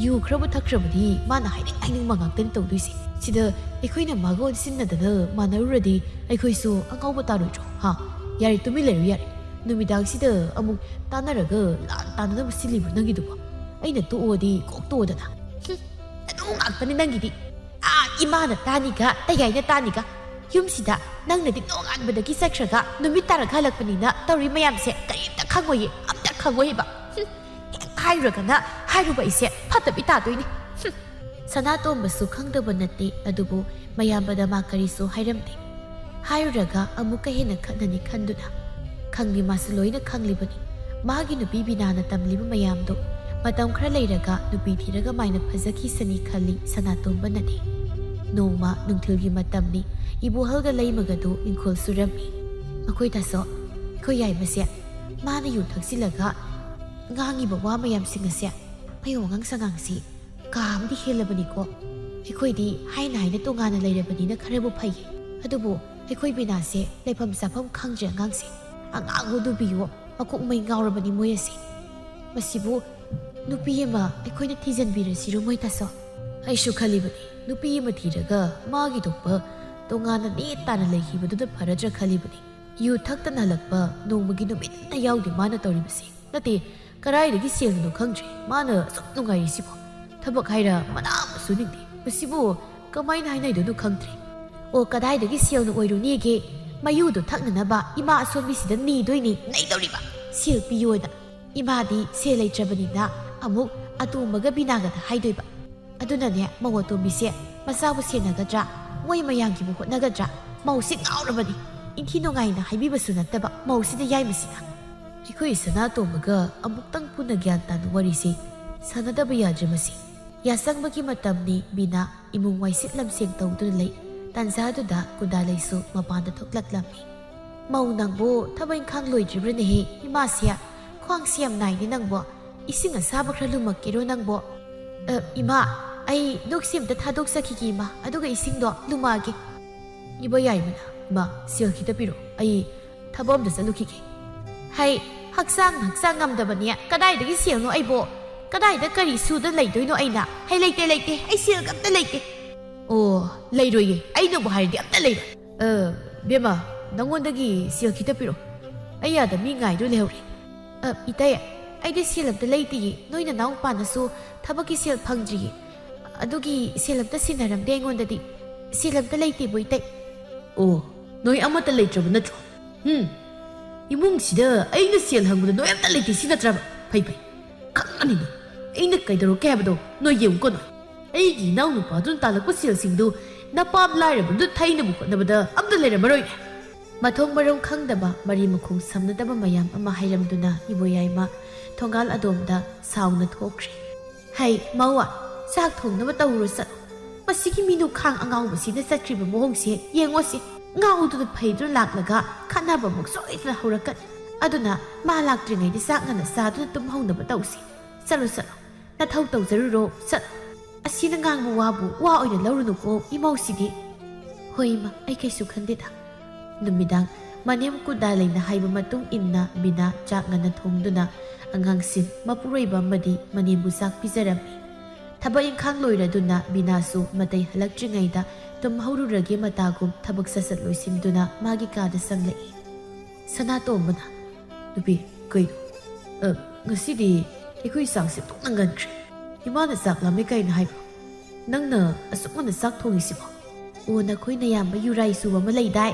ꯌꯨ ꯈꯔꯕꯨ ꯊꯛꯈ꯭ꯔꯕꯗꯤ ꯃꯥꯅ ꯍꯥꯏꯅꯤꯡꯕ ꯉꯥꯛꯇꯅꯤ ꯇꯧꯗꯣꯏꯁꯦ꯫ ꯁꯤꯗ ꯑꯩꯈꯣꯏꯅ ꯃꯥꯒ ꯑꯣꯟꯁꯤꯟꯅꯗꯅ ꯃꯥꯟꯅꯔꯨꯔꯗꯤ ꯑꯩꯈꯣꯏꯁꯨ ꯑꯉꯥꯎꯕ ꯇꯥꯔꯣꯏꯗ꯭ꯔꯣ? ꯌꯥꯔꯦ ꯇꯨꯃꯤꯟ ꯂꯩꯔꯣ ꯌꯥꯔꯦ꯫ ꯅꯨꯃꯤꯗꯥꯡꯁꯤꯗ ꯑꯃꯨꯛ ꯇꯥꯟꯅꯔꯒ ꯂꯥꯟ ꯇꯥꯟꯅꯅꯕ ꯁꯤꯜꯂꯤꯕ꯭ꯔꯣ ꯅꯪꯒꯤꯗꯨꯕꯣ? ꯑꯩꯅ ꯇꯣꯛꯑꯣꯗꯤ ꯀꯣꯛ ꯇꯣꯛꯑꯣꯗꯅ꯫ ꯑꯗꯨ ꯉꯥꯛꯇꯅꯤ ꯅꯪꯒꯤꯗꯤ꯫ ꯏꯃꯥꯅ ꯇꯥꯅꯤꯒ ꯇꯌꯥꯏꯅ ꯇꯥꯅꯤꯒ꯫ ꯌꯨꯝꯁꯤꯗ ꯅꯪꯅꯗꯤ ꯅꯣꯡꯉꯥꯟꯕꯗꯒꯤ ꯆꯠꯈ꯭ꯔꯒ ꯅꯨꯃꯤꯠ ꯇꯥꯔꯛ ꯍꯜꯂꯛꯄꯅꯤꯅ ꯇꯧꯔꯤ ꯃꯌꯥꯝꯁꯦ ꯀꯔꯤꯝꯇ ꯈꯪꯉꯣꯏꯌꯦ, ꯑꯝꯇ ꯈꯪꯉꯣꯏꯕ꯫ ꯍꯦꯛ ꯍꯥꯏꯔꯨꯔꯒꯅ ꯍꯥꯏꯔꯨꯕ ꯑꯩꯁꯦ ꯐꯠꯇꯕꯤ ꯇꯥꯗꯣꯏꯅꯤ꯫ ꯁꯅꯥꯇꯣꯝꯕꯁꯨ ꯈꯪꯗꯕ ꯅꯠꯇꯦ, ꯑꯗꯨꯕꯨ ꯃꯌꯥꯝꯕꯗ ꯃꯥ ꯀꯔꯤꯁꯨ ꯍꯥꯏꯔꯝꯗꯦ꯫ ꯍꯥꯏꯔꯨꯔꯒ ꯑꯃꯨꯛꯀ ꯍꯦꯟꯅ ꯈꯠꯅꯅꯤ ꯈꯟꯗꯨꯅ꯫ ꯈꯪꯂꯤ ꯃꯥꯁꯨ ꯂꯣꯏꯅ ꯈꯪꯂꯤꯕꯅꯤ ꯃꯥꯒꯤ ꯅꯨꯄꯤ ꯕꯤꯅꯥꯅ ꯇꯝꯂꯤꯕ ꯃꯌꯥꯝꯗꯣ ꯃꯇꯝ ꯈꯔ ꯂꯩꯔꯒ ꯅꯨꯄꯤ ꯊꯤꯔꯒ ꯃꯥꯏꯅ ꯐꯖꯈꯤꯁꯅꯤ ꯈꯜꯂꯤ ꯁꯅꯥꯇꯣꯝꯕꯅꯗꯤ꯫ ꯅꯣꯡꯃ ꯅꯨꯡꯊꯤꯜꯒꯤ ꯃꯇꯝꯅꯤ꯫ ꯏꯕꯣꯍꯜꯒ ꯂꯩꯃꯒꯗꯨ ꯏꯪꯈꯣꯜ ꯁꯨꯔꯝꯃꯤ꯫ ꯃꯈꯣꯏ ꯇꯥꯁꯣ, ꯑꯩꯈꯣꯏ ꯌꯥꯏꯃꯁꯦ ꯃꯥꯅ ꯌꯨ ꯊꯛꯆꯤꯜꯂꯒ ꯉꯥꯡꯉꯤꯕ ꯋꯥ ꯃꯌꯥꯝꯁꯤꯡ ꯑꯁꯦ ꯑꯩ ꯋꯥꯉꯥꯡ ꯁꯉꯥꯡꯁꯤ ꯀꯥ ꯑꯃꯗꯤ ꯍꯦꯜꯂꯕꯅꯤꯀꯣ꯫ ꯑꯩꯈꯣꯏꯗꯤ ꯍꯥꯏꯅ ꯇꯣꯉꯥꯟꯅ ꯂꯩꯔꯕꯅꯤꯅ ꯈꯔꯕꯨ ꯐꯩꯌꯦ, ꯑꯗꯨꯕꯨ ꯑꯩꯈꯣই ꯕꯤꯅꯥꯁꯦ ꯂꯩꯐꯝ ꯆꯥꯐꯝ ꯈꯪꯗ꯭ꯔꯦ ꯑꯉꯥꯡꯁꯦ꯫ ꯑꯉꯥꯡꯕꯨ ꯅꯨꯕꯤꯌꯣ ꯃꯀꯣꯛ ꯃꯩ ꯉꯥꯎꯔꯕꯅꯤ ꯃꯣꯏ ꯑꯁꯤ꯫ ꯃꯁꯤꯕꯨ नुपी अमा अखोइना थिजनबिरसिरो मोइ तासो आइसु खलिबनी नुपी अमा थिरगा मागी दोपा तोंगाना नेताना लेखिबदुदा फरद्र खलिबनी यु थक्तना हलक्पा नोंमगी नुमित्ता याउदे माना तौरिबसी नते कराइदगी सेलनो खंग्रे माना सुक नुंगाइसिबो थबक हाइरा मनामसु निंदे मसिबो कमाइन हाइनाइदोनु खंग्रे ओ कदाइदगी सेलनो ओइरुनीगे मयुदो थक्ननबा इमा असोंबिसिदा नीदोइनी नैदौरिबा सेल पियोदा इमादी सेल लैत्रबनिना अमुक अतोमगा बिनागदा हाइदोइबा अदुनाने मवतोमिसे मसाबु सेनगद्रा मोइ मयांगिबु होटनगद्रा मौसि गाउरबनी इंथी नोंगाइना हाइबिबसु नत्तबा मौसिदा याइमसिना अखोइ सनातोमगा अमुक्तंग पुना ज्ञान तानु वरिसे सनदबा याद्रमसी यासंगबगी मतमनी बिना इमुंग वाइसित लमसेंग तौदुना लै तानजादुदा कुदालैसु मपानदा थोक्लक्लमी मौ नंगबो थबैन खांग लोइद्रिब्रनेहे इमासिया ख्वांसियम नाइनि नंगबो इसिंग असाबा खरा लुमक्केरो नंगबो इमा आई नुक्सिमता थादोक सखिगी इमा अदुगा इसिंगदो लुमागे इबो याइमना इमा सेल खिता पिरो आई थबोमदा चलुखिगे हाय हक्सांग ngамदबनिया कदाइदगी सेलनो आइबो कदाइदा करी सुदा लैदोइनो आइना हाय लेते लेते आई सेल गप्ता लेते ओ लैरोये आइनो बहाइदि अप्ता लैरो बेमा नंगोंदगी सेल खिता पिरो आयादा मी गाइदो लेहौरे इताय आइदि सेल अप्ता लैति नोइना नाउ पानसु थबकी सेल फंग्द्रि अदुगी सेल अप्ता सिनरमदे आइगोंददि सेल अप्ता लैति बोइतै ओ नोइ अमता लैत्रब नत्रो इमुंगसिदा अइना सेल हंगबदा नोइ अप्ता लैति सि नत्रब फै फै खंगनिनो अइना कैदरो केबदो नोइ येउको नोइ अइगी नाउ नुपादुन तालकपा सेलसिंगदु नपाम लाइरबदु थैनबु होनबदा अम्दा लेरमरोइ मथोंग मरों खंगदबा मरि मखोंग समनदबा मयाम अमा हाइरमदुना इबोयाइमा थोंगाल अदोमदा साउना थोख्रे हाय मावा चाक थोंगनबा तौरो सत मसिगी Minu खांग अंगाउबसिदा चत्रिबा मोहंसे येंगोसि ngauduna phaidru laklaga khanaba muk soidra horakat aduna ma laktringai sak ngana saduna tum haunaba tausi salu salu na thau tauzaru ro sat asina ngang mu wabu wa oina lawrunu ko imausigdi hoima ai kaisu khandida numidang manem ku dalaina haiba matung inna bina chak ngana thongduna angangsin mapureiba madi manembu sak pijarami thaba inkhang loiraduna binasu matai halaktringaida तुम हौरुरगे मतागुम थबक ससत लोइसिमदुना मागी कादा संगलै सनातोमना नुपी कइनो ngसिदि एखोइ सांगसे तोंगनख्रे इमाना साकलामे Kine हाइबो नंगना असुकमना साक थोंगिसिबो ओ नखोइना याम युराइ सुबा म लैदाइ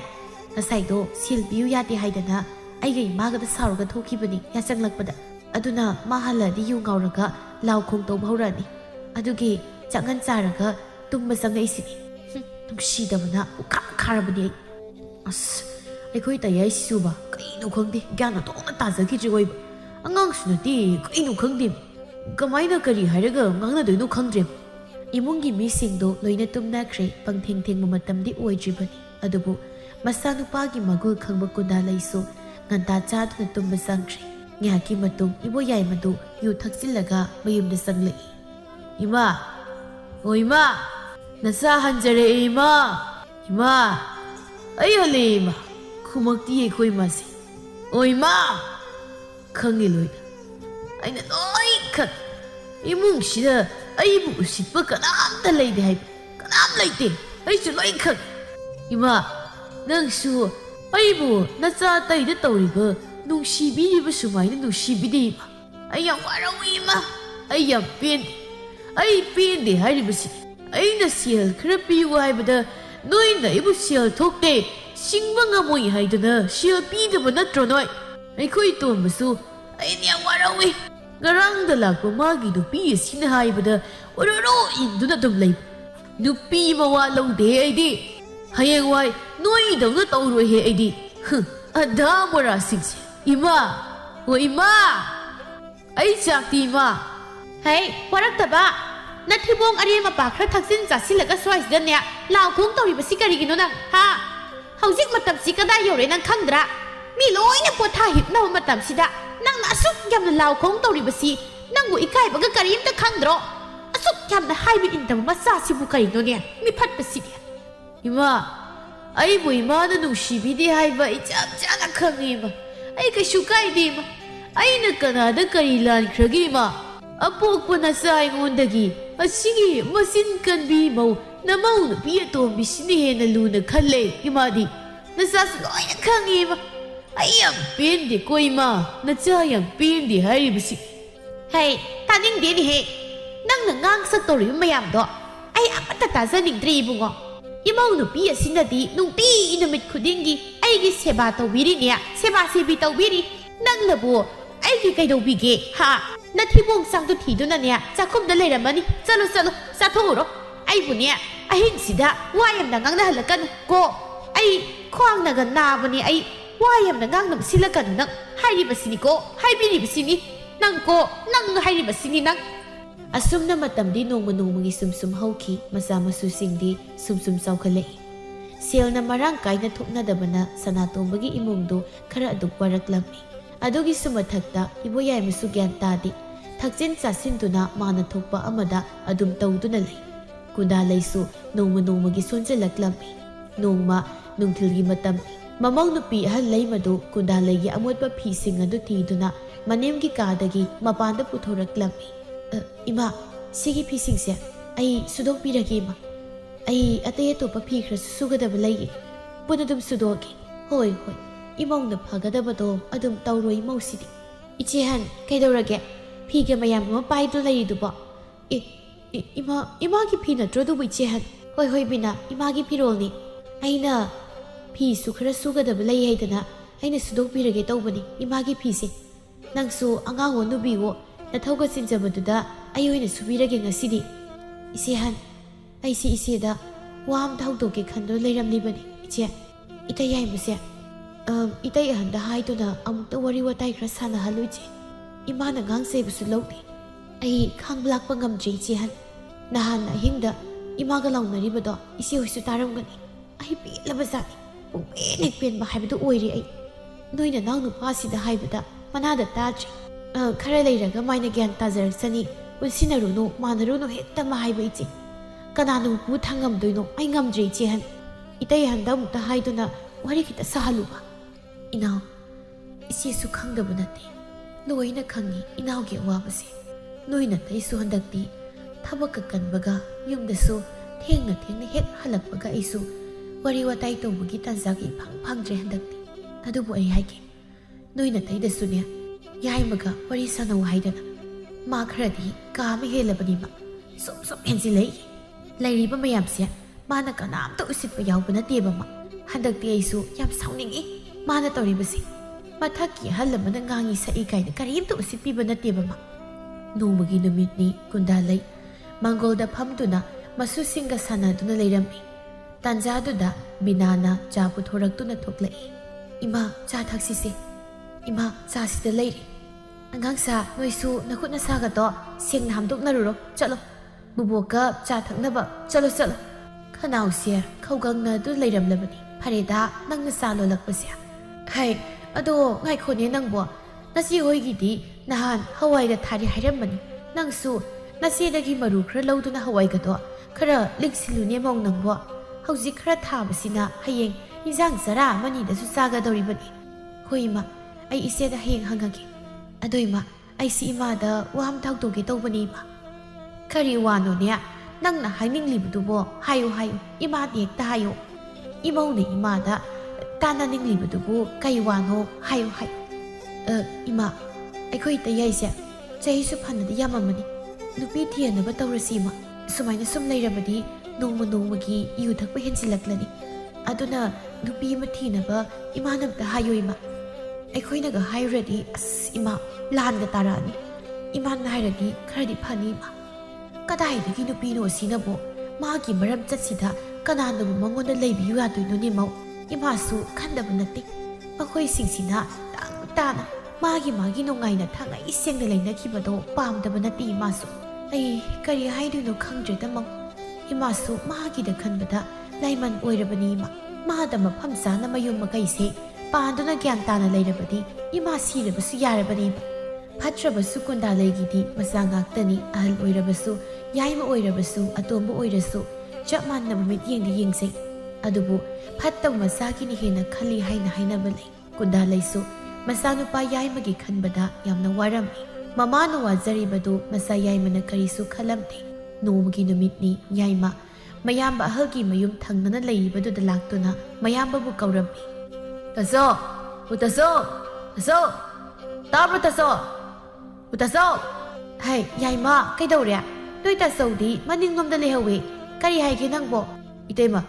नसाइदो सिल PU याते हाइदना आइगे इमागदा सारुगा थोखिबनि याचंगलकपदा अदुना माहलादि यु गाउरगा लाउखोंग तौबहौरानि अदुगे Changan चारगा तुंगमा संगैसिनि नुसीदबना उखा खारबनि अस अखोइ तयाइ सुबा कइनो खंदे ग्यान तोंना ताजखिजि ओइब अंगांसुनति कइनो खंदे कमाइना करी हाइरगा ngang दोइनो खंद्रे इमुंगी मिसिंगदो लोइना तुमनाख्रे पंगथेंग थेंग मतमदि ओइज्रिबनि अदुबु मसा नुपागी मगुल खंबा कुदा लैसो nganta चादुना तुंबा संख्रे न्याकी मतुंग इबो याइ मदु यु थक्सिलगा मयुमदा संगलै इमा ओ इमा नसा हंजरे इमा इमा आई हले इमा खुमक्ति एखोइ मासे ओ इमा खंगे लोइदा आइना लोइ खत इमुंगसिदा आइबु उसितपा कनामता लैदे हाइब कनाम लैते आइसु लोइ खत इमा नंगसु आइबु नचा तैदा तौरिबा नुंसिबिरिबा सुमाइना नुंसिबिदे इमा आई याम वाराउ इमा आई याम पेंदे आई पेंदे हाइरिबसि अइना सेल खरा पियु हाइबदा नोइना इबु सेल थोक्ते सिंबा ngमोइ हाइदना सेल पिदबा नत्रो नोइ अइखोइ तोमसु अइना वाराउइ garangda lakpa magi nupi sina haibada ororo induna dum lay nupi mawa laude aidi hayeng wai noi dawna tawro he aidi adha mora singse ima o ima ai chakti ima hey waraktaba nathibong arema pa khra thaksin chasilaga swaisda ne law khong tawi basi karigino nang ha haujik matam si kada yore nang khangdra mi loina potha hipna matam sida nang na asuk yamna law khong tawi basi nangbu ikai baga karim ta khangdro asuk yamna haibi indam masa sibu karigino ne mi phat basi ima ai bu ima na nusibi di haiba ichap chana khangi ma ai ka shukai di ma ai na kana da kari lan khragi ma ꯑꯄꯣꯛꯄ ꯅꯆꯥ ꯑꯩꯉꯣꯟꯗꯒꯤ ꯑꯁꯤꯒꯤ ꯃꯆꯤꯟ ꯀꯟꯕꯤ ꯃꯧ ꯅꯃꯧ ꯅꯨꯄꯤ ꯑꯇꯣꯝꯕꯤꯁꯤꯅ ꯍꯦꯟꯅ ꯂꯨꯅ ꯈꯜꯂꯦ ꯏꯃꯥꯗꯤ ꯅꯆꯥꯁꯨ ꯂꯣꯏꯅ ꯈꯪꯉꯦꯕ ꯑꯩ ꯌꯥꯝ ꯄꯦꯟꯗꯦꯀꯣ ꯏꯃꯥ ꯅꯆꯥ ꯌꯥꯝ ꯄꯦꯟꯗꯦ ꯍꯥꯏꯔꯤꯕꯁꯤ ꯍꯩ ꯇꯥꯅꯤꯡꯗꯦꯅꯦꯍꯦ ꯅꯪꯅ ꯉꯥꯡ ꯁꯛꯇꯧꯔꯤꯕ ꯃꯌꯥꯝꯗꯣ ꯑꯩ ꯑꯃꯠꯇ ꯇꯥꯖꯅꯤꯡꯗ꯭ꯔꯦ ꯏꯕꯨꯡꯉꯣ ꯏꯃꯧ ꯅꯨꯄꯤ ꯑꯁꯤꯅꯗꯤ ꯅꯨꯡꯇꯤ ꯅꯨꯃꯤꯠ ꯈꯨꯗꯤꯡꯒꯤ ꯑꯩꯒꯤ ꯁꯦꯕꯥ ꯇꯧꯕꯤꯔꯤꯅꯦ ꯁꯦꯕा ꯁꯦꯕꯤ ꯇꯧꯕꯤꯔꯤ ꯅꯪꯅꯕꯨ ꯑꯩꯒꯤ ꯀꯩꯗꯧꯕꯤꯒꯦ ꯍꯥ ꯅꯊꯤꯕꯣꯡ ꯆꯥꯛꯇꯣ ꯊꯤꯗꯨꯅꯅꯦ ꯆꯥꯛꯈꯨꯝꯗ ꯂꯩꯔꯝꯃꯅꯤ ꯆꯠꯂꯣ ꯆꯠꯂꯣ ꯆꯥꯊꯣꯛꯎꯔꯣ ꯑꯩꯕꯨꯅꯦ ꯑꯍꯤꯡꯁꯤꯗ ꯋꯥ ꯌꯥꯝꯅ ꯉꯥꯡꯅꯍꯜꯂꯛꯀꯅꯨ ꯀꯣ ꯑꯩ ꯈ꯭ꯋꯥꯡꯅꯒ ꯅꯥꯕꯅꯦ ꯑꯩ ꯋꯥ ꯌꯥꯝꯅ ꯉꯥꯡꯅꯕ ꯁꯤꯜꯂꯛꯀꯅꯨ ꯅꯪ ꯍꯥꯏꯔꯤꯕꯁꯤꯅꯤꯀꯣ ꯍꯥꯏꯕꯤꯔꯤꯕꯁꯤꯅꯤ ꯅꯪ ꯀꯣ ꯅꯪ ꯍꯥꯏꯔꯤꯕꯁꯤꯅꯤ ꯅꯪ ꯑꯁꯨꯝꯅ ꯃꯇꯝꯗꯤ ꯅꯣꯡꯃ ꯅꯣꯡꯃꯒꯤ ꯁꯨꯝ ꯍꯧꯈꯤ ꯃꯆꯥ ꯃꯁꯨꯁꯤꯡꯗꯤ ꯁꯨꯝ ꯆꯥꯎꯈꯠꯂꯛꯏ ꯁꯦꯜꯅ ꯃꯔꯥꯡ ꯀꯥꯏꯅ ꯊꯣꯛꯅꯗꯕꯅ ꯁꯅꯥꯇꯣꯝꯕꯒꯤ ꯏꯃꯨꯡꯗꯨ ꯈꯔ ꯑꯗꯨꯛ ꯋꯥꯔꯛꯂꯝꯃꯤ ꯑꯗꯨꯒꯤꯁꯨ ꯃꯊꯛꯇ ꯏꯕꯣꯌꯥꯏꯃꯁꯨ ꯒ꯭ꯌꯥꯟ ꯇꯥꯗꯦ ꯊꯛꯆꯤꯟ ꯆꯥꯁꯤꯟꯗꯨꯅ ꯃꯥꯅ ꯊꯣꯛꯄ ꯑꯃꯗ ꯑꯗꯨꯝ ꯇꯧꯗꯨꯅ ꯂꯩ ꯀꯨꯟꯗꯥꯂꯩꯁꯨ ꯅꯣꯡꯃ ꯅꯣꯡꯃꯒꯤ ꯁꯣꯟꯖꯜꯂꯛꯂꯝꯃꯤ ꯅꯣꯡꯃ ꯅꯨꯡꯊꯤꯜꯒꯤ ꯃꯇꯝ ꯃꯃꯧ ꯅꯨꯄꯤ ꯑꯍꯜ ꯂꯩꯃꯗꯨ ꯀꯨꯟꯗꯥꯂꯩꯒꯤ ꯑꯃꯣꯠꯄ ꯐꯤꯁꯤꯡ ꯑꯗꯨ ꯊꯤꯗꯨꯅ ꯃꯅꯦꯝꯒꯤ ꯀꯥꯗꯒꯤ ꯃꯄꯥꯟꯗ ꯄꯨꯊꯣꯔꯛꯂꯝꯃꯤ ꯏꯃꯥ ꯁꯤꯒꯤ ꯐꯤꯁꯤꯡꯁꯦ ꯑꯩ ꯁꯨꯗꯣꯛꯄꯤꯔꯒꯦ ꯏꯃꯥ ꯑꯩ ꯑꯇꯩ ꯑꯇꯣꯞꯄ ꯐꯤ ꯈꯔꯁꯨ ꯁꯨꯒꯗꯕ ꯂꯩꯌꯦ ꯄꯨꯟꯅ ꯑꯗꯨꯝ ꯁꯨꯗꯣꯛꯑꯒꯦ ꯍꯣꯏ ꯍꯣꯏ ꯏꯃꯧꯅ ꯐꯒꯗꯕꯗꯣ ꯑꯗꯨꯝ ꯇꯧꯔꯣ ꯏꯃꯧꯁꯤꯗꯤ ꯏꯆꯦꯍꯟ ꯀꯩꯗꯧꯔꯒꯦ ꯐꯤꯒ ꯃꯌꯥꯝ ꯑꯃ ꯄꯥꯏꯗꯨ ꯂꯩꯔꯤꯗꯨꯕꯣ ꯏꯃꯥꯒꯤ ꯐꯤ ꯅꯠꯇ꯭ꯔꯣ ꯑꯗꯨꯕꯨ ꯏꯆꯦꯍꯟ ꯍꯣꯏ ꯍꯣꯏ ꯕꯤꯅꯥ ꯏꯃꯥꯒꯤ ꯐꯤꯔꯣꯜꯅꯤ ꯑꯩꯅ ꯐꯤꯁꯨ ꯈꯔ ꯁꯨꯒꯗꯕ ꯂꯩ ꯍꯥꯏꯗꯅ ꯑꯩꯅ ꯁꯨꯗꯣꯛꯄꯤꯔꯒꯦ ꯇꯧꯕꯅꯤ ꯏꯃꯥꯒꯤ ꯐꯤꯁꯦ ꯅꯪꯁꯨ ꯑꯉꯥꯡ ꯅꯨꯕꯤꯋꯣ ꯅꯊꯧꯒ ꯆꯤꯟꯖꯕꯗꯨꯗ ꯑꯩ ꯑꯣꯏꯅ ꯁꯨꯕꯤꯔꯒꯦ ꯉꯁꯤꯗꯤ ꯏꯆꯦꯍꯟ ꯑꯩꯁꯤ ꯏꯆꯦꯗ ꯋꯥ ꯑꯝꯇ ꯍꯧꯗꯣꯛꯀꯦ ꯈꯟꯗꯨꯅ ꯂꯩꯔꯝꯂꯤꯕꯅꯤ ꯏꯆꯦ ꯏꯇꯩ ꯌꯥꯏꯃꯁꯦ 이따이 한다 하이도나 아무도 워리 와타이 그라 사나 할루지 이마나 강세부스 louti ai khangblak pangam ji ji han nahan na hingda imaga launaribado isi hoisu taramgani ai pi labazani pen pen ba haibadu oiri ai noina nang nu pasi da haibada manada taji khara leiraga maina gyan tajar sani unsinaru no manaru no hetta ma haibai ji kananu bu thangam doino ai ngam ji ji han itai handa mutta haiduna wari kita sahaluba inau isi su khangdabu nate loina khangi inau ge wabase noina taisu handakti thabak kanbaga yumdasu thengna hek halakbaga isu wari watai tobugi tanjagi phangphangdre handakti adubu ai haike noina taida sunya yaimaga wari sanau haidana ma kharadi kama helabani ma som henji leiriba mayamse mana kanamta usitpa yaubana teba ma handakti aisu yam sauningi mana toribasi mathaki halabana ngangi sa ikaida karimta usitpiba nateba ma nomagi numitni kundalai mangolda phamduna masusinga sanaduna leirammi tanjaduda binana cha puthoraktuna thoklai ima cha thaksise ima cha sida leiri angangsa noisu nakhutna saga to sengna hamdoknaruro chalo buboka cha thaknaba chalo khanau sia khawgangna du leiramlabani phareda nangna salo lakpasya hai ado ngai khone nangbo nasi hoigidi nahan hawai da thari hairamani nangsu nasi dagi maru khra lawduna hawai ga do khara liksilune mong nangbo hauji khra thabasina hayeng injang zara mani da su saga doribani hoima ai ise da hayeng hangagi adoima ai si ima da wam thak to ge tawbani ma khari wano ne nangna haininglibudubo hayu ima dek ta hayu imau ne ima da kana ninglibudubo kai wano hayu ima akhoi ta yaise chei su phanadi yamamani nupi thiana ba tawrasi ma sumaina sum leirabadi nongmagi yu thakpa hensilaklani aduna nupi ma thina ba imanam ta hayu ima akhoi na ga hayradi as ima lan ga tarani iman na hayradi kharadi phani ma kadai de nupi no sinabo magi maram chatsida kanana bu mangonda leibiyu aduino ni mau imasu khandaba natti akhoi singsina tana magi no ngai na thanga iseng da leina khibado pamdaba natti imasu ai kari haiduino khangdre da mau imasu magi da khanbada laiman oirabani ma da mafam sana mayum magai se panduna gyan tana leirabadi ima sirabasu yarabani Patrabasu Kundalaigidi Masangakani Ahal Oirabasu Yaima Oirabasu Atombo Oirasu Chapman Namamit Ying Yingsay Adubu Patta Masaki ni Hena Kali Haina Haina Balay Kundalaisu Masanupa Yaimagi Kanbada Yamna Warami ꯃꯃꯥꯅ ꯋꯥꯖꯔꯤꯕꯗꯨ ꯃꯆꯥ ꯌꯥꯏꯃꯅ ꯀꯔꯤꯁꯨ ꯈꯜꯂꯝꯗꯦ꯫ ꯅꯣꯡꯃꯒꯤ ꯅꯨꯃꯤꯠꯅꯤ ꯌꯥꯏꯃ ꯃꯌꯥꯝꯕ ꯑꯍꯜꯒꯤ ꯃꯌꯨꯝ ꯊꯪꯅꯅ ꯂꯩꯔꯤꯕꯗꯨꯗ ꯂꯥꯛꯇꯨꯅ ꯃꯌꯥꯝꯕꯕꯨ ꯀꯧꯔꯝꯃꯤ꯫ ꯇꯥꯆꯧ, ꯇꯥꯆꯧ, ꯇꯥꯆꯧ, ꯇꯥꯕ꯭ꯔꯣ ꯇꯥꯆꯧ? ꯇꯥꯆꯧ! ꯍꯩ ꯌꯥꯏꯃ ꯀꯩꯗꯧꯔꯦ? ꯅꯣꯏ ꯇꯥꯆꯧꯗꯤ ꯃꯅꯤꯡꯂꯣꯝꯗ ꯂꯩꯍꯧꯋꯦ꯫ ꯀꯔꯤ ꯍꯥꯏꯒꯦ ꯅꯪꯕꯣ? ꯏꯇꯩꯃ,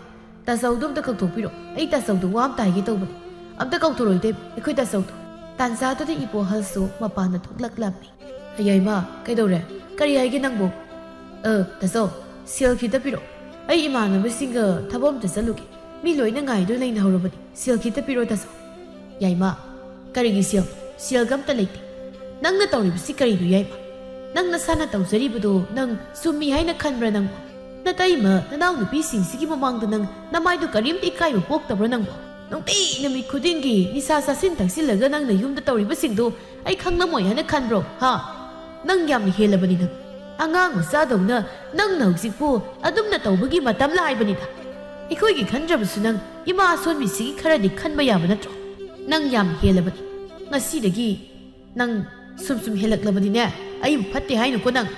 ꯇꯥꯆꯧꯗꯨ ꯑꯝꯇ ꯀꯧꯊꯣꯛꯄꯤꯔꯣ꯫ ꯑꯩ ꯇꯥꯆꯧꯗꯨ ꯋꯥ ꯑꯝꯇ ꯍꯥꯏꯒꯦ ꯇꯧꯕꯅꯤ꯫ ꯑꯝꯇ ꯀꯧꯊꯣꯔꯛꯑꯣ ꯏꯇꯩꯃ, ꯑꯩꯈꯣꯏ ꯇꯥꯆꯧꯗꯨ꯫ ꯇꯥꯟꯖꯥꯗꯨꯗ ꯏꯕꯣꯍꯜꯁꯨ ꯃꯄꯥꯟꯗ ꯊꯣꯛꯂꯛꯂꯝꯃꯤ꯫ ꯌꯥꯏꯃ ꯀꯩꯗꯧꯔꯦ? ꯀꯔꯤ ꯍꯥꯏꯒꯦ ꯅꯪꯕꯣ? ꯇꯥꯆꯧ, ꯁꯦꯜ ꯈꯤꯇ ꯄꯤꯔꯣ꯫ ꯑꯩ ꯏꯃꯥꯟꯅꯕꯁꯤꯡꯒ ꯊꯕꯛ ꯑꯝꯇ ꯆꯠꯂꯨꯒꯦ꯫ ꯃꯤ ꯂꯣꯏꯅ ꯉꯥꯏꯗꯨꯅ ꯂꯩꯅꯍꯧꯔꯕꯅꯤ꯫ ꯁꯦꯜ ꯈꯤꯇ ꯄꯤꯔꯣ ꯇꯥꯆꯧ꯫ ꯌꯥꯏꯃ, ꯀꯔꯤꯒꯤ ꯁꯦꯜ? ꯁꯦꯜꯒ ꯑꯝꯇ ꯂꯩꯇꯦ꯫ ꯅꯪꯅ ꯇꯧꯔꯤꯕꯁꯤ ꯀꯔꯤꯅꯣ ꯌꯥꯏꯃ? ꯅꯪ ꯅꯁꯥꯅ ꯇꯧꯖꯔꯤꯕꯗꯣ ꯅꯪ ꯆꯨꯝꯃꯤ ꯍꯥꯏꯅ ꯈꯟꯕ꯭ꯔꯥ ꯅꯪꯕꯣ? ꯅꯇꯩꯃ ꯅꯅꯥꯎ ꯅꯨꯄꯤꯁꯤꯡꯁꯤꯒꯤ ꯃꯃꯥꯡꯗ ꯅꯪ ꯅꯃꯥꯏꯗꯨ ꯀꯔꯤꯝꯇ ꯏꯀꯥꯏꯕ ꯄꯣꯛꯇꯕ꯭ꯔꯥ ꯅꯪꯕꯣ? ꯅꯨꯡꯇꯤ ꯅꯨꯃꯤꯠ ꯈꯨꯗꯤꯡꯒꯤ ꯅꯤꯁꯥ ꯆꯥꯁꯤꯟ ꯊꯛꯆꯤꯜꯂꯒ ꯅꯪꯅ ꯌꯨꯝꯗ ꯇꯧꯔꯤꯕꯁꯤꯡꯗꯣ ꯑꯩ ꯈꯪꯂꯝꯃꯣꯏ ꯍꯥꯏꯅ ꯈꯟꯕ꯭ꯔꯣ? ꯍꯥ? ꯅꯪ ꯌꯥꯝꯅ ꯍꯦꯜꯂꯕꯅꯤ ꯅꯪ꯫ ꯑꯉꯥꯡ ꯃꯆꯥꯗꯧꯅ ꯅꯪꯅ ꯍꯧꯖꯤꯛꯄꯨ ꯑꯗꯨꯝꯅ ꯇꯧꯕꯒꯤ ꯃꯇꯝꯂ ꯍꯥꯏꯕꯅꯤꯗ꯫ ꯑꯩꯈꯣꯏꯒꯤ ꯈꯟꯗ꯭ꯔꯕꯁꯨ ꯅꯪ ꯏꯃꯥ ꯑꯁꯣꯟꯕꯤꯁꯤꯒꯤ ꯈꯔꯗꯤ ꯈꯟꯕ ꯌꯥꯕ ꯅꯠꯇ꯭ꯔꯣ? ꯅꯪ ꯌꯥꯝ ꯍꯦꯜꯂꯕꯅꯤ꯫ ꯉꯁꯤꯗꯒꯤ ꯅꯪ ꯁꯨꯝ ꯍꯦꯜꯂꯛꯂꯕꯅꯤꯅꯦ ꯑꯩꯕꯨ ꯐꯠꯇꯦ ꯍꯥꯏꯅꯨꯀꯣ ꯅꯪ꯫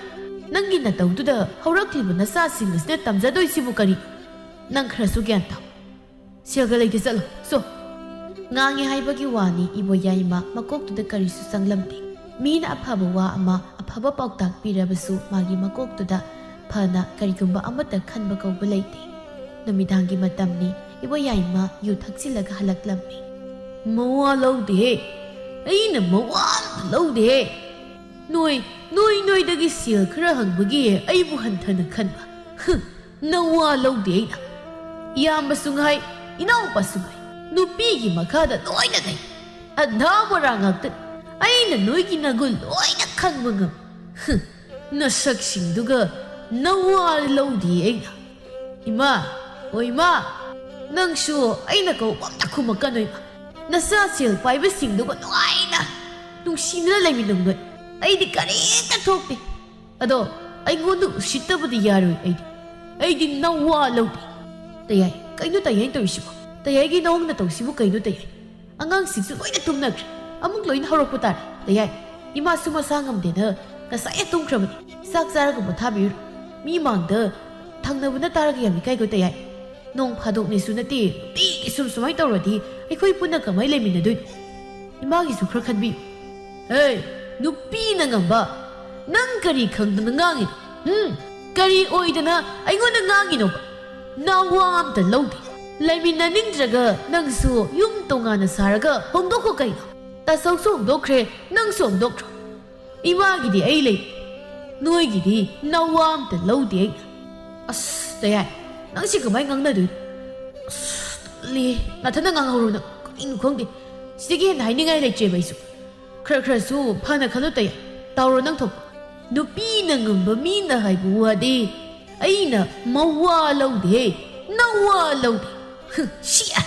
ꯅꯪꯒꯤ ꯅꯇꯧꯗꯨꯗ ꯍꯧꯔꯛꯂꯤꯕ ꯅꯆꯥꯁꯤꯡ ꯑꯁꯤꯅ ꯇꯝꯖꯗꯣꯏꯁꯤꯕꯨ ꯀꯔꯤ? ꯅꯪ ꯈꯔꯁꯨ ꯒ꯭ꯌꯥꯟ ꯇꯥꯎ꯫ ꯁꯦꯜꯒ ꯂꯩꯇꯦ ꯆꯠꯂꯣ ꯁꯣ꯫ ꯉꯥꯡꯉꯦ ꯍꯥꯏꯕꯒꯤ ꯋꯥꯅꯤ ꯏꯕꯣ ꯌꯥꯏꯃ ꯃꯀꯣꯛꯇꯨꯗ ꯀꯔꯤꯁꯨ ꯆꯪꯂꯝꯗꯦ꯫ ꯃꯤꯅ ꯑꯐꯕ ꯋꯥ ꯑꯃ ꯑꯐꯕ ꯄꯥꯎꯇꯥꯛ ꯄꯤꯔꯕꯁꯨ ꯃꯥꯒꯤ ꯃꯀꯣꯛꯇꯨꯗ ꯐꯅ ꯀꯔꯤꯒꯨꯝꯕ ꯑꯃꯠꯇ ꯈꯟꯕ ꯀꯧꯕ ꯂꯩꯇꯦ꯫ ꯅꯨꯃꯤꯗꯥꯡꯒꯤ ꯃꯇꯝꯅꯤ ꯏꯕꯣ ꯌꯥꯏꯃ ꯌꯨ ꯊꯛꯆꯤꯜꯂꯒ ꯍꯜꯂꯛꯂꯝꯃꯤ꯫ ꯃꯋꯥ ꯂꯧꯗꯦꯍꯦ, ꯑꯩꯅ ꯃꯋꯥ ꯑꯝꯇ ꯂꯧꯗꯦꯍꯦ꯫ ꯅꯣꯏꯗꯒꯤ ꯁꯦꯜ ꯈꯔ ꯍꯪꯕꯒꯤ ꯑꯩꯕꯨ ꯍꯟꯊꯅ ꯈꯟꯕ꯫ ꯅꯋꯥ ꯂꯧꯗꯦ ꯑꯩꯅ꯫ ꯏꯌꯥꯝꯕꯁꯨ ꯉꯥꯏ, ꯏꯅꯥꯎꯄꯥꯁꯨ ꯉꯥꯏ, ꯅꯨꯄꯤꯒꯤ ꯃꯈꯥꯗ ꯂꯣꯏꯅ ꯂꯩ꯫ ꯑꯙꯥ ꯃꯣꯔꯥ ꯉꯥꯛꯇꯅꯤ꯫ ꯑꯩꯅ ꯅꯣꯏꯒꯤ ꯅꯒꯨꯟ ꯂꯣꯏꯅ ꯈꯪꯕ ꯉꯝꯃꯤ꯫ ꯅꯁꯛꯁꯤꯡꯗꯨꯒ ꯅꯋꯥ ꯂꯧꯗꯦ ꯑꯩꯅ꯫ ꯏꯃꯥ, ꯑꯣ ꯏꯃꯥ, ꯅꯪꯁꯨ ꯑꯩꯅ ꯀꯧꯕ ꯑꯝꯇ ꯈꯨꯝꯃꯛꯀꯅꯨ ꯏꯃꯥ꯫ ꯅꯆꯥ ꯁꯦꯜ ꯄꯥꯏꯕꯁꯤꯡꯗꯨꯒ ꯅꯨꯡꯉꯥꯏꯅ ꯅꯨꯡꯁꯤꯅꯅ ꯂꯩꯃꯤꯟꯅꯧ꯫ ꯑꯩꯗꯤ ꯀꯔꯤꯝꯇ ꯊꯣꯛꯇꯦ꯫ ꯑꯗꯣ ꯑꯩꯉꯣꯟꯗ ꯎꯁꯤꯠꯇꯕꯗꯤ ꯌꯥꯔꯣꯏ ꯑꯩꯗꯤ ꯅꯋꯥ ꯂꯧꯗꯦ꯫ ꯇꯌꯥꯏ, ꯀꯩꯅꯣ ꯇꯌꯥꯏꯅ ꯇꯧꯔꯤꯁꯤꯕꯣ? ꯇꯌꯥꯏꯒꯤ ꯅꯑꯣꯡ ꯇꯧꯁꯤꯕꯨ ꯀꯩꯅꯣ ꯇꯌꯥꯏ? ꯑꯉꯥꯡꯁꯤꯡꯁꯨ ꯂꯣꯏꯅ ꯇꯨꯝꯅꯈ꯭ꯔꯦ꯫ ꯑꯃꯨꯛ ꯂꯣꯏꯅ ꯍꯧꯔꯛꯄ ꯇꯥꯔꯦ꯫ ꯇꯌꯥꯏ, ꯏꯃꯥꯁꯨ ꯃꯁꯥ ꯉꯝꯗꯦꯅ ꯉꯁꯥꯏꯅ ꯇꯨꯝꯈ꯭ꯔꯕꯅꯤ꯫ ꯆꯥꯛ ꯆꯥꯔꯒ ꯄꯣꯊꯥꯕꯤꯔꯨ꯫ ꯃꯤ ꯃꯥꯡꯗ ꯊꯪꯅꯕꯅ ꯇꯥꯔꯒ ꯌꯥꯝ ꯏꯀꯥꯏꯀꯣ ꯇꯌꯥꯏ꯫ ꯅꯣꯡ ꯐꯥꯗꯣꯛꯅꯦꯁꯨ ꯅꯠꯇꯦ, ꯅꯨꯡꯇꯤꯒꯤ ꯁꯨꯃꯥꯏꯅ ꯇꯧꯔꯗꯤ ꯑꯩꯈꯣꯏ ꯄꯨꯟꯅ ꯀꯃꯥꯏꯅ ꯂꯩꯃꯤꯟꯅꯗꯣꯏꯅꯣ? ꯏꯃꯥꯒꯤꯁꯨ ꯈꯔ ꯈꯟꯕꯤꯌꯨ꯫ ꯍꯦ, ꯅꯨꯄꯤꯅ ꯉꯝꯕ, ꯅꯪ ꯀꯔꯤ ꯈꯪꯗꯅ ꯉꯥꯡꯉꯤꯅꯣ? ꯀꯔꯤ ꯑꯣꯏꯗꯅ ꯑꯩꯉꯣꯟꯗ ꯉꯥꯡꯉꯤꯅꯣꯕ? ꯅꯋꯥ ꯑꯝꯇ ꯂꯧꯗꯦ꯫ ꯂꯩꯃꯤꯟꯅꯅꯤꯡꯗ꯭ꯔꯒ ꯅꯪꯁꯨ ꯌꯨꯝ ꯇꯣꯉꯥꯟꯅ ꯁꯥꯔꯒ ꯍꯣꯡꯗꯣꯛꯈꯣ ꯀꯩꯅꯣ? ꯇꯥꯆꯧꯁꯨ ꯍꯣꯡꯗꯣꯛꯈ꯭ꯔꯦ, ꯅꯪꯁꯨ ꯍꯣꯡꯗꯣꯛꯈ꯭ꯔꯣ꯫ ꯏꯃꯥꯒꯤꯗꯤ ꯑꯩ ꯂꯩ, ꯅꯣꯏꯒꯤꯗꯤ ꯅꯋꯥ ꯑꯝꯇ ꯂꯧꯗꯦ ꯑꯩꯅ꯫ ꯑꯁ ꯇꯌꯥꯏ, ꯅꯪꯁꯤ ꯀꯃꯥꯏꯅ ꯉꯥꯡꯅꯗꯣꯏꯅꯣ? ꯇꯜꯂꯤ, ꯅꯊꯟꯗ ꯉꯥꯡꯍꯧꯔꯣ ꯅꯪ꯫ ꯀꯔꯤꯅꯣ ꯈꯪꯗꯦ, ꯁꯤꯗꯒꯤ ꯍꯦꯟꯅ ꯍꯥꯏꯅꯤꯡꯉꯥꯏ ꯂꯩꯇ꯭ꯔꯦꯕ ꯑꯩꯁꯨ꯫ ꯈꯔꯁꯨ ꯐꯅ ꯈꯜꯂꯨ ꯇꯌꯥꯏ꯫ ꯇꯧꯔꯣ ꯅꯪ ꯊꯣꯛꯄ꯫ ꯅꯨꯄꯤꯅ ꯉꯝꯕ ꯃꯤꯅ ꯍꯥꯏꯕ ꯋꯥꯗꯤ ꯑꯩꯅ ꯃꯋꯥ ꯂꯧꯗꯦ, ꯅꯋꯥ ꯂꯧꯗꯦ꯫ ꯁꯤꯌꯥ,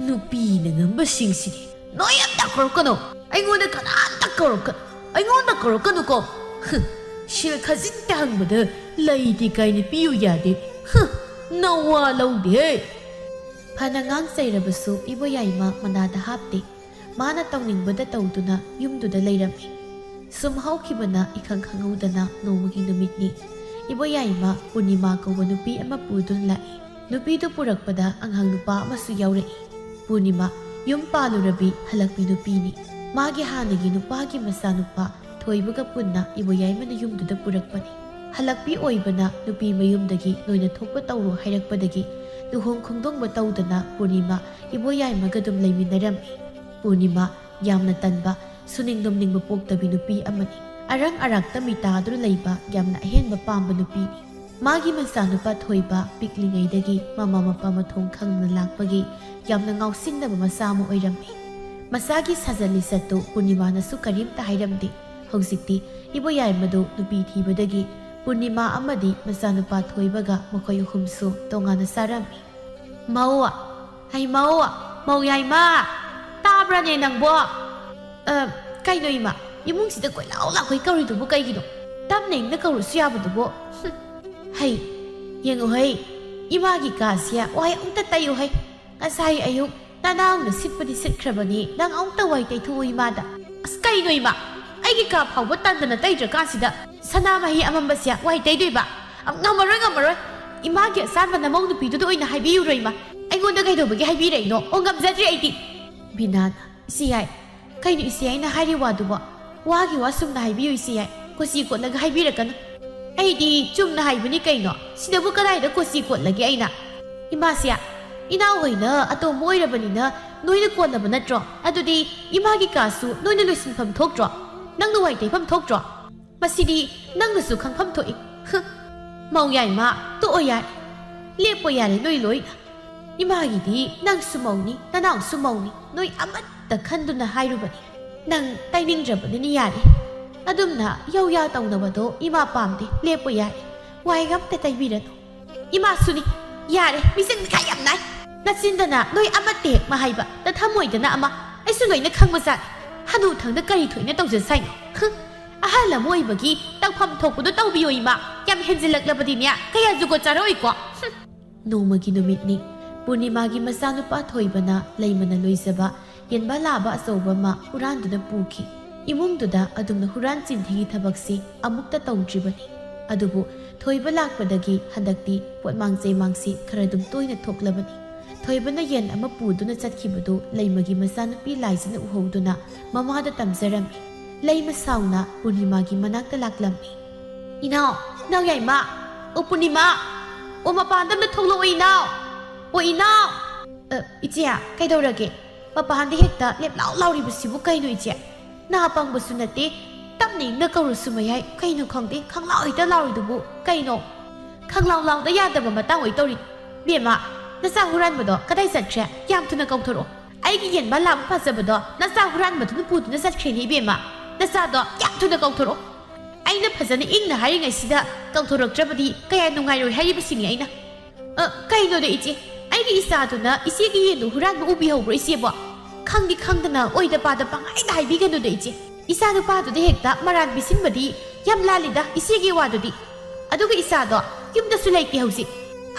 ꯅꯨꯄꯤꯅ ꯉꯝꯕꯁꯤꯡꯁꯤꯗꯤ ꯅꯣꯏ ꯑꯝꯇ ꯀꯧꯔꯛꯀꯅꯣ꯫ ꯑꯩꯉꯣꯟꯗ ꯀꯅꯥꯝꯇ ꯀꯧꯔꯛꯀꯅꯨ꯫ ꯑꯩꯉꯣꯟꯗ ꯀꯧꯔꯛꯀꯅꯨꯀꯣ꯫ ꯁꯦꯜ ꯈꯖꯤꯛꯇ ꯍꯪꯕꯗ ꯂꯩꯇꯦ ꯀꯥꯏꯅ ꯄꯤꯌꯨ ꯌꯥꯗꯦ꯫ ꯅꯋꯥ ꯂꯧꯗꯦ꯫ ꯐꯅ ꯉꯥꯡꯆꯩꯔꯕꯁꯨ ꯏꯕꯣ ꯌꯥꯏꯃ ꯃꯅꯥꯗ ꯍꯥꯞꯇꯦ꯫ ꯃꯥꯅ ꯇꯧꯅꯤꯡꯕꯗ ꯇꯧꯗꯨꯅ ꯌꯨꯝꯗꯨꯗ ꯂꯩꯔꯝꯃꯤ꯫ ꯁꯨꯝ ꯍꯧꯈꯤꯕꯅ ꯏꯈꯪ ꯈꯪꯍꯧꯗꯅ ꯅꯣꯡꯃꯒꯤ ꯅꯨꯃꯤꯠꯅꯤ ꯏꯕꯣ ꯌꯥꯏꯃ ꯄꯨꯔꯅꯤꯃꯥ ꯀꯧꯕ ꯅꯨꯄꯤ ꯑꯃ ꯄꯨꯗꯨꯅ ꯂꯥꯛꯏ꯫ ꯅꯨꯄꯤꯗꯨ ꯄꯨꯔꯛꯄꯗ ꯑꯉꯥꯡ ꯅꯨꯄꯥ ꯑꯃꯁꯨ ꯌꯥꯎꯔꯛꯏ꯫ ꯄꯨꯔꯅꯤꯃꯥ ꯌꯨꯝ ꯄꯥꯜꯂꯨꯔꯕꯤ ꯍꯜꯂꯛꯄꯤ ꯅꯨꯄꯤꯅꯤ꯫ ꯃꯥꯒꯤ ꯍꯥꯟꯅꯒꯤ ꯅꯨꯄꯥꯒꯤ ꯃꯆꯥꯅꯨꯄꯥ ꯊꯣꯏꯕꯒ ꯄꯨꯟꯅ ꯏꯕꯣ ꯌꯥꯏꯃꯅ ꯌꯨꯝꯗꯨꯗ ꯄꯨꯔꯛꯄꯅꯤ꯫ ꯍꯜꯂꯛꯄꯤ ꯑꯣꯏꯕꯅ ꯅꯨꯄꯤ ꯃꯌꯨꯝꯗꯒꯤ ꯂꯣꯏꯅ ꯊꯣꯛꯄ ꯇꯧꯔꯣ ꯍꯥꯏꯔꯛꯄꯗꯒꯤ ꯂꯨꯍꯣꯡ ꯈꯣꯡꯗꯣꯡꯕ ꯇꯧꯗꯅ ꯄꯨꯔꯅꯤꯃꯥ ꯏꯕꯣ ꯌꯥꯏꯃꯒ ꯑꯗꯨꯝ ꯂꯩꯃꯤꯟꯅꯔꯝꯃꯤ꯫ ꯄꯨꯔꯅꯤꯃꯥ ꯌꯥꯝꯅ ꯇꯟꯕ, ꯁꯨꯅꯤꯡ ꯅꯣꯝꯅꯤꯡꯕ ꯄꯣꯛꯇꯕꯤ ꯅꯨꯄꯤ ꯑꯃꯅꯤ꯫ ꯑꯔꯪ ꯑꯔꯥꯛꯇ ꯃꯤꯇꯥꯗꯨꯅ ꯂꯩꯕ ꯌꯥꯝꯅ ꯑꯍꯦꯟꯕ ꯄꯥꯝꯕ ꯅꯨꯄꯤꯅꯤ꯫ ꯃꯥꯒꯤ ꯃꯆꯥꯅꯨꯄꯥ ꯊꯣꯏꯕ ꯄꯤꯛꯂꯤꯉꯩꯗꯒꯤ ꯃꯃꯥ ꯃꯄꯥ ꯃꯊꯣꯡ ꯈꯪꯗꯅ ꯂꯥꯛꯄꯒꯤ ꯌꯥꯝꯅ ꯉꯥꯎꯁꯤꯟꯅꯕ ꯃꯆꯥ ꯑꯃ ꯑꯣꯏꯔꯝꯃꯤ꯫ ꯃꯆꯥꯒꯤ ꯁꯥꯖꯠ ꯂꯤꯆꯠꯇꯨ ꯄꯨꯔꯅꯤꯃꯥꯅꯁꯨ ꯀꯔꯤꯝꯇ ꯍꯥꯏꯔꯝꯗꯦ꯫ ꯍꯧꯖꯤꯛꯇꯤ ꯏꯕꯣ ꯌꯥꯏꯃꯗꯨ ꯅꯨꯄꯤ ꯊꯤꯕꯗꯒꯤ ꯄꯨꯔꯅꯤꯃꯥ ꯑꯃꯗꯤ ꯃꯆꯥꯅꯨꯄꯥ ꯊꯣꯏꯕꯒ ꯃꯈꯣꯏ ꯑꯍꯨꯝꯁꯨ ꯇꯣꯉꯥꯟꯅ ꯆꯥꯔꯝꯃꯤ꯫ ꯃꯧ, ꯍꯩ ꯃꯧ, ꯃꯧ ꯌꯥꯏꯃ, ꯇꯥꯕ꯭ꯔꯅꯦ ꯅꯪꯕꯣ? ꯀꯩꯅꯣ ꯏꯃꯥ, ꯏꯃꯨꯡꯁꯤꯗ ꯀꯣꯏꯂꯥꯎ ꯂꯥꯎꯈꯩ ꯀꯧꯔꯤꯗꯨꯕꯨ ꯀꯩꯒꯤꯅꯣ? ꯇꯞꯅ ꯏꯪꯅ ꯀꯧꯔꯁꯨ ꯌꯥꯕꯗꯨꯕꯣ꯫ ꯍꯩ, ꯌꯦꯡꯉꯨꯍꯩ, ꯏꯃꯥꯒꯤ ꯀꯥꯁꯦ ꯋꯥꯏ ꯑꯃꯨꯛꯇ ꯇꯩꯌꯨꯍꯩ꯫ ꯉꯁꯥꯏ ꯑꯌꯨꯛ ꯅꯅꯥꯎꯅ ꯁꯤꯠꯄꯗꯤ ꯁꯤꯠꯈ꯭ꯔꯕꯅꯤ, ꯅꯪ ꯑꯃꯨꯛꯇ ꯋꯥꯏ ꯇꯩꯊꯣꯛꯎ ꯏꯃꯥꯗ꯫ ꯑꯁ ꯀꯩꯅꯣ ꯏꯃꯥ, ꯑꯩꯒꯤ ꯀꯥ ꯐꯥꯎꯕ ꯇꯟꯗꯅ ꯇꯩꯗ꯭ꯔꯀꯥꯟꯁꯤꯗ ꯁꯅꯥꯃꯍꯤ ꯑꯃꯝꯕꯁꯦ ꯋꯥꯏ ꯇꯩꯗꯣꯏꯕ ꯉꯝꯃꯔꯣꯏ ꯏꯃꯥꯒꯤ ꯑꯁꯥꯟꯕ ꯅꯃꯧ ꯅꯨꯄꯤꯗꯨꯗ ꯑꯣꯏꯅ ꯍꯥꯏꯕꯤꯌꯨꯔꯣ ꯏꯃꯥ ꯑꯩꯉꯣꯟꯗ ꯀꯩꯗꯧꯕꯒꯤ ꯍꯥꯏꯕꯤꯔꯛꯏꯅꯣ ꯉꯝꯖꯗ꯭ꯔꯤ ꯑꯩꯗꯤ ꯕꯤꯅꯥꯅ ꯏꯆꯦ ꯌꯥꯏ ꯀꯩꯅꯣ ꯏꯆꯦ ꯑꯩꯅ ꯍꯥꯏꯔꯤ ꯋꯥꯗꯨꯕꯣ ꯋꯥꯒꯤ ꯋꯥ ꯁꯨꯝꯅ ꯍꯥꯏꯕꯤꯌꯨ ꯏꯆꯦ ꯌꯥꯏ ꯀꯣꯆꯤ ꯀꯣꯠꯂꯒ ꯍꯥꯏꯕꯤꯔꯛꯀꯅꯨ ꯑꯩꯗꯤ ꯆꯨꯝꯅ ꯍꯥꯏꯕꯅꯤ ꯀꯩꯅꯣ ꯁꯤꯗꯕꯨ ꯀꯗꯥꯏꯗ ꯀꯣꯆꯤ ꯀꯣꯠꯂꯒꯦ ꯑꯩꯅ ꯏꯃꯥꯁꯦ ꯏꯅꯥꯎ ꯍꯣꯏꯅ ꯑꯇꯣꯝꯕ ꯑꯣꯏꯔꯕꯅꯤꯅ ꯅꯣꯏꯅ ꯀꯣꯠꯂꯕ ꯅꯠꯇ꯭ꯔꯣ ꯑꯗꯨꯗꯤ ꯏꯃꯥꯒꯤ ꯀꯥꯁꯨ ꯅꯣꯏꯅ ꯂꯣꯏꯁꯤꯟꯐꯝ ꯊꯣꯛꯇ꯭ꯔꯣ ꯅꯪꯅ ꯋꯥꯏ ꯇꯩꯐꯝ ꯊꯣꯛꯇ꯭ꯔꯣ ꯃꯁꯤꯗꯤ ꯅꯪꯅꯁꯨ ꯈꯪꯐꯝ ꯊꯣꯛꯏ ꯃꯧ ꯌꯥꯏ ꯃꯥ ꯇꯣꯛꯑꯣ ꯌꯥꯔꯦ ꯂꯦꯞꯄꯣ ꯌꯥꯔꯦ ꯅꯣꯏ ꯂꯣꯏꯅ ꯏꯃꯥꯒꯤꯗꯤ ꯅꯪꯁꯨ ꯃꯧꯅꯤ ꯅꯅꯥꯎꯁꯨ ꯃꯧꯅꯤ ꯅꯣꯏ ꯑꯃꯠꯇ ꯈꯟꯗꯨꯅ ꯍꯥꯏꯔꯨꯕꯅꯤ ꯅꯪ ꯇꯩꯅꯤꯡꯗ꯭ꯔꯕꯅꯤꯅ ꯌꯥꯔꯦ ꯑꯗꯨꯝꯅ ꯌꯧꯌꯥ ꯇꯧꯅꯕꯗꯣ ꯏꯃꯥ ꯄꯥꯝꯗꯦ ꯂꯦꯞꯄꯣ ꯌꯥꯔꯦ ꯋꯥꯏꯒ ꯑꯝꯇ ꯇꯩꯕꯤꯔꯅꯨ ꯏꯃꯥꯁꯨꯅꯤ ꯌꯥꯔꯦ ꯃꯤꯆꯪ ꯃꯤꯈꯥꯏ ꯌꯥꯝ ꯅꯥꯏ ꯅꯆꯤꯟꯗꯅ ꯅꯣꯏ ꯑꯃꯠꯇ ꯍꯦꯛ ꯃꯍꯥꯏꯕ ꯅꯊꯝꯃꯣꯏꯗꯅ ꯑꯃ ꯑꯩꯁꯨ ꯂꯣꯏꯅ ꯈꯪꯕꯖꯥꯠꯅꯤ ꯍꯅꯨꯊꯪꯗ ꯀꯔꯤ ꯊꯣꯏꯅ ꯇꯧꯖꯁꯥꯏꯅꯣ ꯑꯍꯜ ꯑꯃ ꯑꯣꯏꯕꯒꯤ ꯇꯧꯐꯝ ꯊꯣꯛꯄꯗꯣ ꯇꯧꯕꯤꯌꯣ ꯏꯃꯥ ꯌꯥꯝ ꯍꯦꯟꯖꯤꯜꯂꯛꯂꯕꯗꯤꯅꯦ ꯀꯌꯥ ꯖꯨꯒꯣꯠ ꯆꯥꯔꯛꯑꯣꯏꯀꯣ ꯅꯣꯡꯃꯒꯤ ꯅꯨꯃꯤꯠꯅꯤ ꯄꯨꯔꯅꯤꯃꯥꯒꯤ ꯃꯆꯥꯅꯨꯄꯥ ꯊꯣꯏꯕꯅ ꯂꯩꯃꯅ ꯂꯣꯏꯖꯕ ꯌꯦꯟꯕꯥ ꯂꯥꯕ ꯑꯆꯧꯕ ꯑꯃ ꯍꯨꯔꯥꯟꯗꯨꯅ ꯄꯨꯈꯤ ꯏꯃꯨꯡꯗꯨꯗ ꯑꯗꯨꯝꯅ ꯍꯨꯔꯥꯟ ꯆꯤꯟꯊꯤꯒꯤ ꯊꯕꯛꯁꯤ ꯑꯃꯨꯛꯇ ꯇꯧꯗ꯭ꯔꯤꯕꯅꯤ ꯑꯗꯨꯕꯨ ꯊꯣꯏꯕ ꯂꯥꯛꯄꯗꯒꯤ ꯍꯟꯗꯛꯇꯤ ꯄꯣꯠꯃꯥꯡ ꯆꯩꯃꯥꯡꯁꯤ ꯈꯔ ꯑꯗꯨꯝ ꯇꯣꯏꯅ ꯊꯣꯛꯂꯕꯅꯤ ꯊꯣꯏꯕꯅ ꯌꯦꯟ ꯑꯃ ꯄꯨꯗꯨꯅ ꯆꯠꯈꯤꯕꯗꯨ ꯂꯩꯃꯒꯤ ꯃꯆꯥꯅꯨꯄꯤ ꯂꯥꯏꯖꯅ ꯎꯍꯧꯗꯨꯅ ꯃꯃꯥꯗ ꯇꯝꯖꯔꯝꯃꯤ ꯂꯩꯃ ꯁꯥꯎꯅ ꯄꯨꯔꯅꯤꯃꯥꯒꯤ ꯃꯅꯥꯛꯇ ꯂꯥꯛꯂꯝꯃꯤ ꯏꯅꯥꯎ ꯌꯥꯏꯃ ꯄꯨꯔꯅꯤꯃꯥ ꯃꯄꯥꯟꯗ ꯑꯝꯇ ꯊꯣꯛꯂꯛꯑꯣ ꯏꯅꯥꯎ ꯏꯅꯥꯎ ꯏꯆꯦ ꯀꯩꯗꯧꯔꯒꯦ ꯃꯄꯥꯟꯗ ꯍꯦꯛꯇ ꯂꯦꯞꯂꯥꯎ ꯂꯥꯎꯔꯤꯕꯁꯤꯕꯨ ꯀꯩꯅꯣ ꯏꯆꯦ ꯅꯥ ꯄꯪꯕꯁꯨ ꯅꯠꯇꯦ ꯇꯞꯅ ꯏꯪꯅ ꯀꯧꯔꯁꯨ ꯃꯌꯥꯏ ꯀꯩꯅꯣ ꯈꯪꯗꯦ ꯈꯪꯂꯥꯎ ꯍꯦꯛꯇ ꯂꯥꯎꯔꯤꯗꯨꯕꯨ ꯀꯩꯅꯣ ꯈꯪꯂꯥꯎ ꯂꯥꯎꯗ ꯌꯥꯗꯕ ꯃꯇꯥꯡ ꯑꯣꯏ ꯇꯧꯔꯤ ꯕꯦꯝꯃ ꯅꯆꯥ ꯍꯨꯔꯥꯟꯕꯗꯣ ꯀꯗꯥꯏ ꯆꯠꯈ꯭ꯔꯦ ꯌꯥꯝ ꯊꯨꯅ ꯀꯧꯊꯣꯔꯛꯑꯣ ꯑꯩꯒꯤ ꯌꯦꯟꯕꯥ ꯂꯥꯕ ꯐꯖꯕꯗꯣ ꯅꯆꯥ ꯍꯨꯔꯥꯟꯕꯗꯨꯅ ꯄꯨꯗꯨꯅ ꯆꯠꯈ꯭ꯔꯦꯅꯦ ꯏꯕꯦꯝꯃ ꯅꯆꯥꯗꯣ ꯌꯥꯝ ꯊꯨꯅ ꯀꯧꯊꯣꯔꯛꯑꯣ ꯑꯩꯅ ꯐꯖꯅ ꯏꯪꯅ ꯍꯥꯏꯔꯤꯉꯩꯁꯤꯗ ꯀꯧꯊꯣꯔꯛꯇ꯭ꯔꯕꯗꯤ ꯀꯌꯥ ꯅꯨꯡꯉꯥꯏꯔꯣꯏ ꯍꯥꯏꯔꯤꯕꯁꯤꯅꯤ ꯑꯩꯅ ꯀꯩꯅꯣꯗ ꯏꯆꯦ ꯑꯩꯒꯤ ꯏꯆꯥꯗꯨꯅ ꯏꯆꯦꯒꯤ ꯌꯦꯟꯗꯨ ꯍꯨꯔꯥꯟꯕ ꯎꯕꯤꯍꯧꯕ꯭ꯔꯣ ꯏꯆꯦꯕꯣ ꯈꯪꯗꯤ ꯈꯪꯗꯅ ꯑꯣꯏꯗ ꯄꯥꯗ ꯄꯪꯍꯥꯏꯗ ꯍꯥꯏꯕꯤꯒꯅꯨꯗ ꯏꯆꯦ ꯏꯆꯥ ꯅꯨꯄꯥꯗꯨꯗ ꯍꯦꯛꯇ ꯃꯔꯥꯟ ꯄꯤꯁꯤꯟꯕꯗꯤ ꯌꯥꯝ ꯂꯥꯜꯂꯤꯗ ꯏꯆꯦꯒꯤ ꯋꯥꯗꯨꯗꯤ ꯑꯗꯨꯒ ꯏꯆꯥꯗꯣ ꯌꯨꯝꯗꯁꯨ ꯂꯩꯇꯦ ꯍꯧꯖꯤꯛ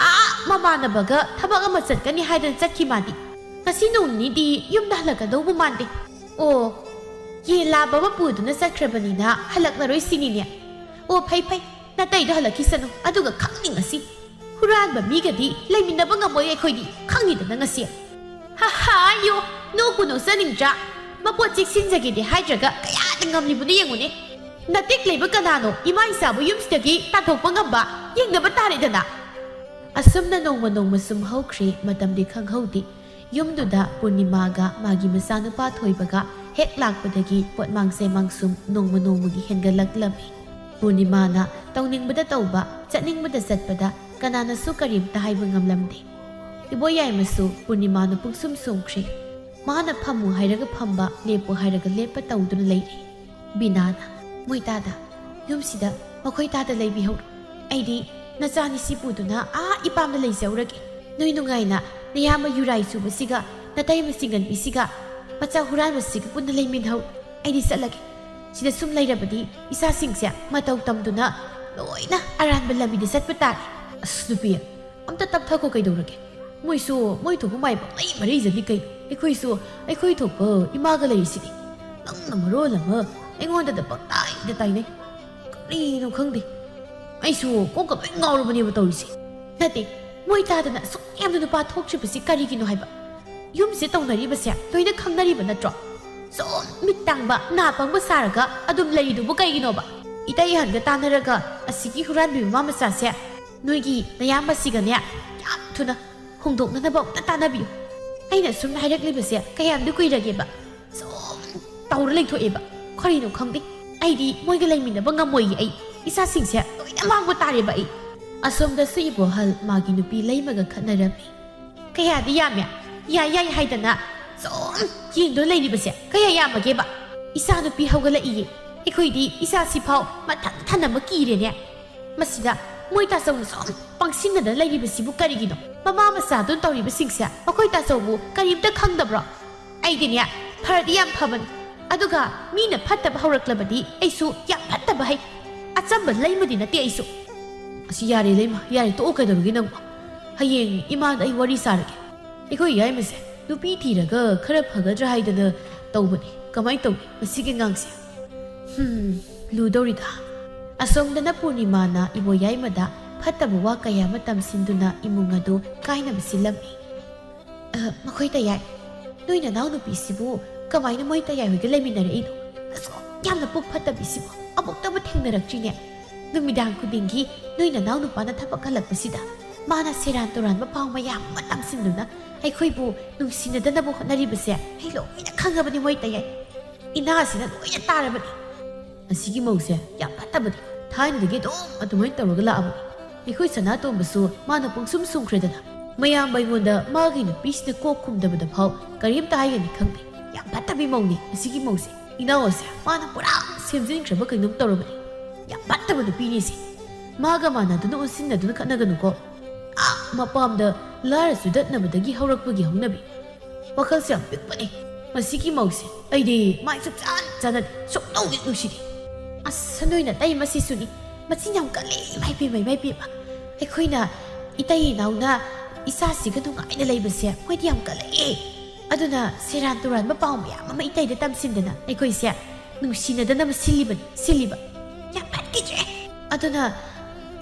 ꯃꯃꯥꯟꯅꯕꯒ ꯊꯕꯛ ꯑꯃ ꯆꯠꯀꯅꯤ ꯍꯥꯏꯗꯅ ꯆꯠꯈꯤ ꯃꯥꯗꯤ ꯉꯁꯤ ꯅꯣꯡ ꯅꯤꯅꯤꯗꯤ ꯌꯨꯝꯗ ꯍꯜꯂꯛꯀꯗꯧꯕ ꯃꯥꯟꯗꯦ ꯌꯦꯟ ꯂꯥꯕ ꯑꯃ ꯄꯨꯗꯨꯅ ꯆꯠꯈ꯭ꯔꯕꯅꯤꯅ ꯍꯜꯂꯛꯂꯔꯣই ꯁꯤꯅꯤꯅꯦ ꯐꯩ ꯅꯥꯇꯩꯗꯣ ꯍꯜꯂꯛꯈꯤꯁꯅꯨ ꯑꯗꯨꯒ ꯈꯪꯅꯤ ꯉꯁꯤ ꯍꯨꯔꯥꯟꯕ ꯃꯤꯒꯗꯤ ꯂꯩꯃꯤꯟꯅꯕ ꯉꯝꯃꯣꯏ ꯑꯩꯈꯣꯏꯗꯤ ꯈꯪꯉꯤꯗꯅ ꯉꯁꯤ ꯌꯣ ꯅꯣꯛꯄꯨ ꯅꯣꯛꯆꯅꯤꯡꯗ꯭ꯔꯥ ꯃꯄꯣꯠ ꯆꯦꯛꯁꯤꯟꯖꯒꯦꯗꯤ ꯍꯥꯏꯗ꯭ꯔꯒ ꯀꯌꯥꯗꯤ ꯉꯝꯂꯤꯕꯅꯣ ꯌꯦꯡꯉꯨꯅꯦ ꯅꯇꯦꯛ ꯂꯩꯕ ꯀꯅꯥꯅꯣ ꯏꯃꯥ ꯏꯆꯥꯕꯨ ꯌꯨꯝꯁꯤꯗꯒꯤ ꯇꯥꯟꯊꯣꯛꯄ ꯉꯝꯕ ꯌꯦꯡꯅꯕ ꯇꯥꯔꯦꯗꯅ ꯑꯁꯨꯝꯅ ꯅꯣꯡꯃ ꯁꯨꯝ ꯍꯧꯈ꯭ꯔꯦ ꯃꯇꯝꯗꯤ ꯈꯪꯍꯧꯗꯦ ꯌꯨꯝꯗꯨꯗ ꯄꯨꯔꯅꯤꯃꯥꯒ ꯃꯥꯒꯤ ꯃꯆꯥꯅꯨꯄꯥ ꯊꯣꯏꯕꯒ ꯍꯦꯛ ꯂꯥꯛꯄꯗꯒꯤ ꯄꯣꯠꯃꯥꯡ ꯆꯩꯃꯥꯡꯁꯨꯝ ꯅꯣꯡꯃꯒꯤ ꯍꯦꯟꯒꯠꯂꯛꯂꯝꯃꯤ ꯄꯨꯔꯅꯤꯃꯥꯅ ꯇꯧꯅꯤꯡꯕꯗ ꯇꯧꯕ ꯆꯠꯅꯤꯡꯕꯗ ꯆꯠꯄꯗ ꯀꯅꯥꯅꯁꯨ ꯀꯔꯤꯝꯇ ꯍꯥꯏꯕ ꯉꯝꯂꯝꯗꯦ ꯏꯕꯣꯌꯥꯏꯃꯁꯨ ꯄꯨꯔꯅꯤꯃꯥꯅ ꯄꯨꯡꯁꯨꯝ ꯁꯨꯝꯈ꯭ꯔꯦ ꯃꯥꯅ ꯐꯝꯃꯨ ꯍꯥꯏꯔꯒ ꯐꯝꯕ ꯂꯦꯞꯄꯨ ꯍꯥꯏꯔꯒ ꯂꯦꯞꯄ ꯇꯧꯗꯨꯅ ꯂꯩꯔꯦ ꯕꯤꯅꯥꯅ ꯃꯣꯏꯇꯥꯗ ꯌꯨꯝꯁꯤꯗ ꯃꯈꯣꯏ ꯇꯥꯗ ꯂꯩꯕꯤꯍꯧꯔꯣ ꯑꯩꯗꯤ ꯅꯆꯥꯅꯤ ꯁꯤ ꯄꯨꯗꯨꯅ ꯏꯄꯥꯝꯗ ꯂꯩꯖꯧꯔꯒꯦ ꯅꯣꯏ ꯅꯨꯡꯉꯥꯏꯅ ꯅꯌꯥꯝꯕ ꯌꯨꯔꯥꯏ ꯆꯨꯕꯁꯤꯒ ꯅꯇꯩꯃ ꯆꯤꯡꯒꯟꯕꯤꯁꯤꯒ ꯃꯆꯥ ꯍꯨꯔꯥꯟꯕꯁꯤꯒ ꯄꯨꯟꯅ ꯂꯩꯃꯤꯟꯅꯧ ꯑꯩꯗꯤ ꯆꯠꯂꯒꯦ ꯁꯤꯗ ꯁꯨꯝ ꯂꯩꯔꯕꯗꯤ ꯏꯆꯥꯁꯤꯡꯁꯦ ꯃꯇꯧ ꯇꯝꯗꯨꯅ ꯂꯣꯏꯅ ꯑꯔꯥꯟꯕ ꯂꯝꯕꯤꯗ ꯆꯠꯄ ꯇꯥꯔꯦ ꯅꯨꯄꯤ ꯑꯝꯇ ꯇꯞꯊꯈꯣ ꯀꯩꯗꯧꯔꯒꯦ ꯃꯣꯏ ꯊꯣꯛꯄ ꯃꯥꯏꯕ ꯂꯩ ꯃꯔꯩꯖꯅꯤ ꯀꯩꯅꯣ ꯑꯩꯈꯣꯏꯁꯨ ꯑꯩꯈꯣꯏ ꯊꯣꯛꯄ ꯏꯃꯥꯒ ꯂꯩꯔꯤꯁꯤꯗꯤ ꯅꯪꯅ ꯃꯔꯣꯜ ꯑꯃ ꯑꯩꯉꯣꯟꯗ ꯄꯪꯇꯥꯏꯗ ꯇꯥꯏꯅꯩ ꯀꯔꯤꯅꯣ ꯈꯪꯗꯦ ꯑꯩꯁꯨ ꯀꯣꯛꯀ ꯂꯣꯏ ꯉꯥꯎꯔꯕꯅꯦꯕ ꯇꯧꯔꯤꯁꯦ ꯅꯠꯇꯦ ꯃꯣꯏ ꯇꯥꯗꯅ ꯑꯁꯨꯛ ꯌꯥꯝꯅ ꯅꯨꯄꯥ ꯊꯣꯛꯇ꯭ꯔꯤꯕꯁꯤ ꯀꯔꯤꯒꯤꯅꯣ ꯍꯥꯏꯕ ꯌꯨꯝꯁꯦ ꯇꯧꯅꯔꯤꯕꯁꯦ ꯂꯣꯏꯅ ꯈꯪꯅꯔꯤꯕ ꯅꯠꯇ꯭ꯔꯣ ꯁꯨꯝ ꯃꯤꯠ ꯇꯥꯡꯕ ꯅꯥ ꯄꯪꯕ ꯁꯥꯔꯒ ꯑꯗꯨꯝ ꯂꯩꯔꯤꯗꯨꯕꯨ ꯀꯩꯒꯤꯅꯣꯕ ꯏꯇꯩ ꯍꯟꯒ ꯇꯥꯟꯅꯔꯒ ꯑꯁꯤꯒꯤ ꯍꯨꯔꯥꯟꯕꯤ ꯃꯃꯥ ꯃꯆꯥꯁꯦ ꯅꯣꯏꯒꯤ ꯅꯌꯥꯝꯕꯁꯤꯒꯅꯦ ꯌꯥꯝ ꯊꯨꯅ ꯍꯣꯡꯗꯣꯛꯅꯅꯕ ꯑꯝꯇ ꯇꯥꯟꯅꯕꯤꯌꯨ ꯑꯩꯅ ꯁꯨꯝ ꯍꯥꯏꯔꯛꯂꯤꯕꯁꯦ ꯀꯌꯥꯝꯗꯤ ꯀꯨꯏꯔꯒꯦꯕ ꯁꯨꯝ ꯇꯧꯔ ꯂꯩꯊꯣꯛꯑꯦꯕ ꯀꯔꯤꯅꯣ ꯈꯪꯗꯦ ꯑꯩꯗꯤ ꯃꯣꯏꯒ ꯂꯩꯃꯤꯟꯅꯕ ꯉꯝꯃꯣꯏꯌꯦ ꯑꯩ ꯏꯆꯥꯁꯤꯡꯁꯦ ꯂꯣꯏꯅ ꯃꯥꯡꯕ ꯇꯥꯔꯦꯕ ꯑꯩ ꯑꯁꯣꯝꯗꯁꯨ ꯏꯕꯣꯍꯜ ꯃꯥꯒꯤ ꯅꯨꯄꯤ ꯂꯩꯃꯒ ꯈꯠꯅꯔꯝꯃꯤ ꯀꯌꯥꯗꯤ ꯌꯥꯝꯃꯦ ꯌꯥꯏ ꯍꯥꯏꯗꯅ ꯁꯨꯝ ꯌꯦꯡꯗꯨꯅ ꯂꯩꯔꯤꯕꯁꯦ ꯀꯌꯥ ꯌꯥꯝꯃꯒꯦꯕ ꯏꯆꯥ ꯅꯨꯄꯤ ꯍꯧꯒꯠꯂꯛꯏꯌꯦ ꯑꯩꯈꯣꯏꯗꯤ ꯏꯆꯥꯁꯤꯐꯥꯎ ꯃꯊꯟ ꯊꯟꯅꯕ ꯀꯤꯔꯦꯅꯦ ꯃꯁꯤꯗ ꯃꯣꯏ ꯇꯥꯆꯧꯅ ꯁꯨꯝ ꯄꯪꯁꯤꯟꯅꯗꯅ ꯂꯩꯔꯤꯕꯁꯤꯕꯨ ꯀꯔꯤꯒꯤꯅꯣ ꯃꯃꯥ ꯃꯆꯥꯗꯨꯅ ꯇꯧꯔꯤꯕꯁꯤꯡꯁꯦ ꯑꯩꯈꯣꯏ ꯇꯥꯆꯧꯕꯨ ꯀꯔꯤꯝꯇ ꯈꯪꯗꯕ꯭ꯔꯣ ꯑꯩꯗꯤꯅꯦ ꯐꯔꯗꯤ ꯌꯥꯝ ꯐꯕꯅꯤ ꯑꯗꯨꯒ ꯃꯤꯅ ꯐꯠꯇꯕ ꯍꯧꯔꯛꯂꯕꯗꯤ ꯑꯩꯁꯨ ꯌꯥꯝ ꯐꯠꯇꯕ ꯍꯩ ꯑꯆꯝꯕ ꯂꯩꯃꯗꯤ ꯅꯠꯇꯦ ꯑꯩꯁꯨ ꯑꯁꯤ ꯌꯥꯔꯦ ꯂꯩꯃ ꯌꯥꯔꯦ ꯇꯣꯛꯑꯣ ꯀꯩꯗꯧꯔꯒꯦ ꯅꯪꯕꯨ ꯍꯌꯦꯡ ꯏꯃꯥꯗ ꯑꯩ ꯋꯥꯔꯤ ꯁꯥꯔꯒꯦ ꯑꯩꯈꯣꯏ ꯌꯥꯏꯃꯁꯦ ꯅꯨꯄꯤ ꯊꯤꯔꯒ ꯈꯔ ꯐꯒꯗ꯭ꯔꯥ ꯍꯥꯏꯗꯅ ꯇꯧꯕꯅꯤ ꯀꯃꯥꯏꯅ ꯇꯧꯏ ꯃꯁꯤꯒꯤ ꯑꯉꯥꯡꯁꯦ ꯂꯨꯗꯧꯔꯤꯗ ꯑꯁꯣꯝꯗꯅ ꯄꯨꯔꯅꯤꯃꯥꯅ ꯏꯕꯣꯌꯥꯏꯃꯗ ꯐꯠꯇꯕ ꯋꯥ ꯀꯌꯥ ꯑꯃ ꯇꯝꯁꯤꯟꯗꯨꯅ ꯏꯃꯨꯡ ꯑꯗꯨ ꯀꯥꯏꯅꯕ ꯁꯤꯜꯂꯝꯃꯤ ꯃꯈꯣꯏ ꯇꯌꯥꯏ ꯅꯣꯏ ꯅꯅꯥꯎ ꯅꯨꯄꯤꯁꯤꯕꯨ ꯀꯃꯥꯏꯅ ꯃꯣꯏ ꯇꯌꯥꯏ ꯍꯣꯏꯒ ꯂꯩꯃꯤꯟꯅꯔꯛꯏꯅꯣ ꯑꯁꯣ ꯌꯥꯝꯅ ꯄꯨꯛ ꯐꯠꯇꯕꯤꯁꯤꯕꯨ ꯑꯃꯨꯛꯇꯕꯨ ꯊꯦꯡꯅꯔꯛꯇ꯭ꯔꯤꯅꯦ ꯅꯨꯃꯤꯗꯥꯡ ꯈꯨꯗꯤꯡꯒꯤ ꯅꯣꯏ ꯅꯅꯥꯎ ꯅꯨꯄꯥꯅ ꯊꯕꯛ ꯍꯜꯂꯛꯄꯁꯤꯗ ꯃꯥꯅ ꯁꯦꯔꯥꯟ ꯇꯨꯔꯥꯟꯕ ꯄꯥꯎ ꯃꯌꯥꯝ ꯑꯃ ꯇꯝꯁꯤꯟꯗꯨꯅ ꯑꯩꯈꯣꯏꯕꯨ ꯅꯨꯡꯁꯤꯅꯗꯅꯕ ꯍꯣꯠꯅꯔꯤꯕꯁꯦ ꯑꯩ ꯂꯣꯏꯅ ꯈꯪꯉꯕꯅꯤ ꯃꯣꯏ ꯇꯌꯥꯏ ꯏꯅꯥꯁꯤꯅ ꯂꯣꯏꯅ ꯇꯥꯔꯕꯅꯤ ꯑꯁꯤꯒꯤ ꯃꯧꯁꯦ ꯌꯥꯝ ꯐꯠꯇꯕꯅꯤ ꯊꯥꯏꯅꯗꯒꯤ ꯑꯗꯨꯃꯥꯏꯅ ꯇꯧꯔꯒ ꯂꯥꯛꯑꯕꯅꯤ ꯑꯩꯈꯣꯏ ꯁꯅꯥꯇꯣꯝꯕꯁꯨ ꯃꯥꯅ ꯄꯨꯡꯁꯨꯝ ꯁꯨꯝꯈ꯭ꯔꯦꯗꯅ ꯃꯌꯥꯝꯕ ꯑꯩꯉꯣꯟꯗ ꯃꯥꯒꯤ ꯅꯨꯄꯤꯁꯤꯅ ꯀꯣꯛ ꯈꯨꯝꯗꯕꯗ ꯐꯥꯎ ꯀꯔꯤꯝꯇ ꯍꯥꯏꯒꯅꯤ ꯈꯪꯗꯦ ꯌꯥꯝ ꯐꯠꯇꯕꯤ ꯃꯧꯅꯤ ꯑꯁꯤꯒꯤ ꯃꯧꯁꯦ ꯏꯅꯥꯎ ꯑꯁꯦ ꯃꯥꯅ ꯄꯨꯔꯥ ꯁꯦꯝꯖꯤꯟꯈ꯭ꯔꯕ ꯀꯩꯅꯣꯝ ꯇꯧꯔꯕꯅꯤ ꯌꯥꯝ ꯐꯠꯇꯕ ꯅꯨꯄꯤꯅꯤꯁꯦ ꯃꯥꯒ ꯃꯥꯟꯅꯗꯨꯅ ꯑꯣꯟꯁꯤꯟꯅꯗꯨꯅ ꯈꯠꯅꯒꯅꯨꯀꯣ ꯃꯄꯥꯝꯗ ꯂꯥꯏꯔꯁꯨ ꯗꯠꯅꯕꯗꯒꯤ ꯍꯧꯔꯛꯄꯒꯤ ꯍꯧꯅꯕꯤ ꯋꯥꯈꯜꯁꯦ ꯌꯥꯝ ꯄꯤꯛꯄꯅꯤ ꯃꯁꯤꯒꯤ ꯃꯧꯁꯦ ꯑꯩꯗꯤ ꯃꯥꯏ ꯁꯨꯡꯆꯥꯟ ꯆꯥꯟꯅꯗꯦ ꯁꯨꯡꯅꯧ ꯍꯦꯛ ꯅꯨꯡꯁꯤꯗꯦ ꯑꯁ ꯅꯣꯏꯅ ꯇꯩ ꯃꯁꯤꯁꯨꯅꯤ ꯃꯆꯤꯟ ꯌꯥꯝ ꯀꯜꯂꯤ ꯏꯃꯥꯏ ꯄꯦꯝꯃ ꯑꯩꯈꯣꯏꯅ ꯏꯇꯩ ꯏꯅꯥꯎꯅ ꯏꯆꯥꯁꯤꯒ ꯅꯨꯡꯉꯥꯏꯅ ꯂꯩꯕꯁꯦ ꯃꯣꯏꯗꯤ ꯌꯥꯝ ꯀꯜꯂꯛꯑꯦ ꯑꯗꯨꯅ ꯁꯦꯔꯥꯟ ꯇꯨꯔꯥꯟꯕ ꯄꯥꯎ ꯃꯌꯥꯝ ꯑꯃ ꯏꯇꯩꯗ ꯇꯝꯁꯤꯟꯗꯅ ꯑꯩꯈꯣꯏꯁꯦ ꯅꯨꯡꯁꯤꯅꯗꯅꯕ ꯁꯤꯜꯂꯤꯕ ꯌꯥꯝ ꯐꯠꯈꯤꯗ꯭ꯔꯦ ꯑꯗꯨꯅ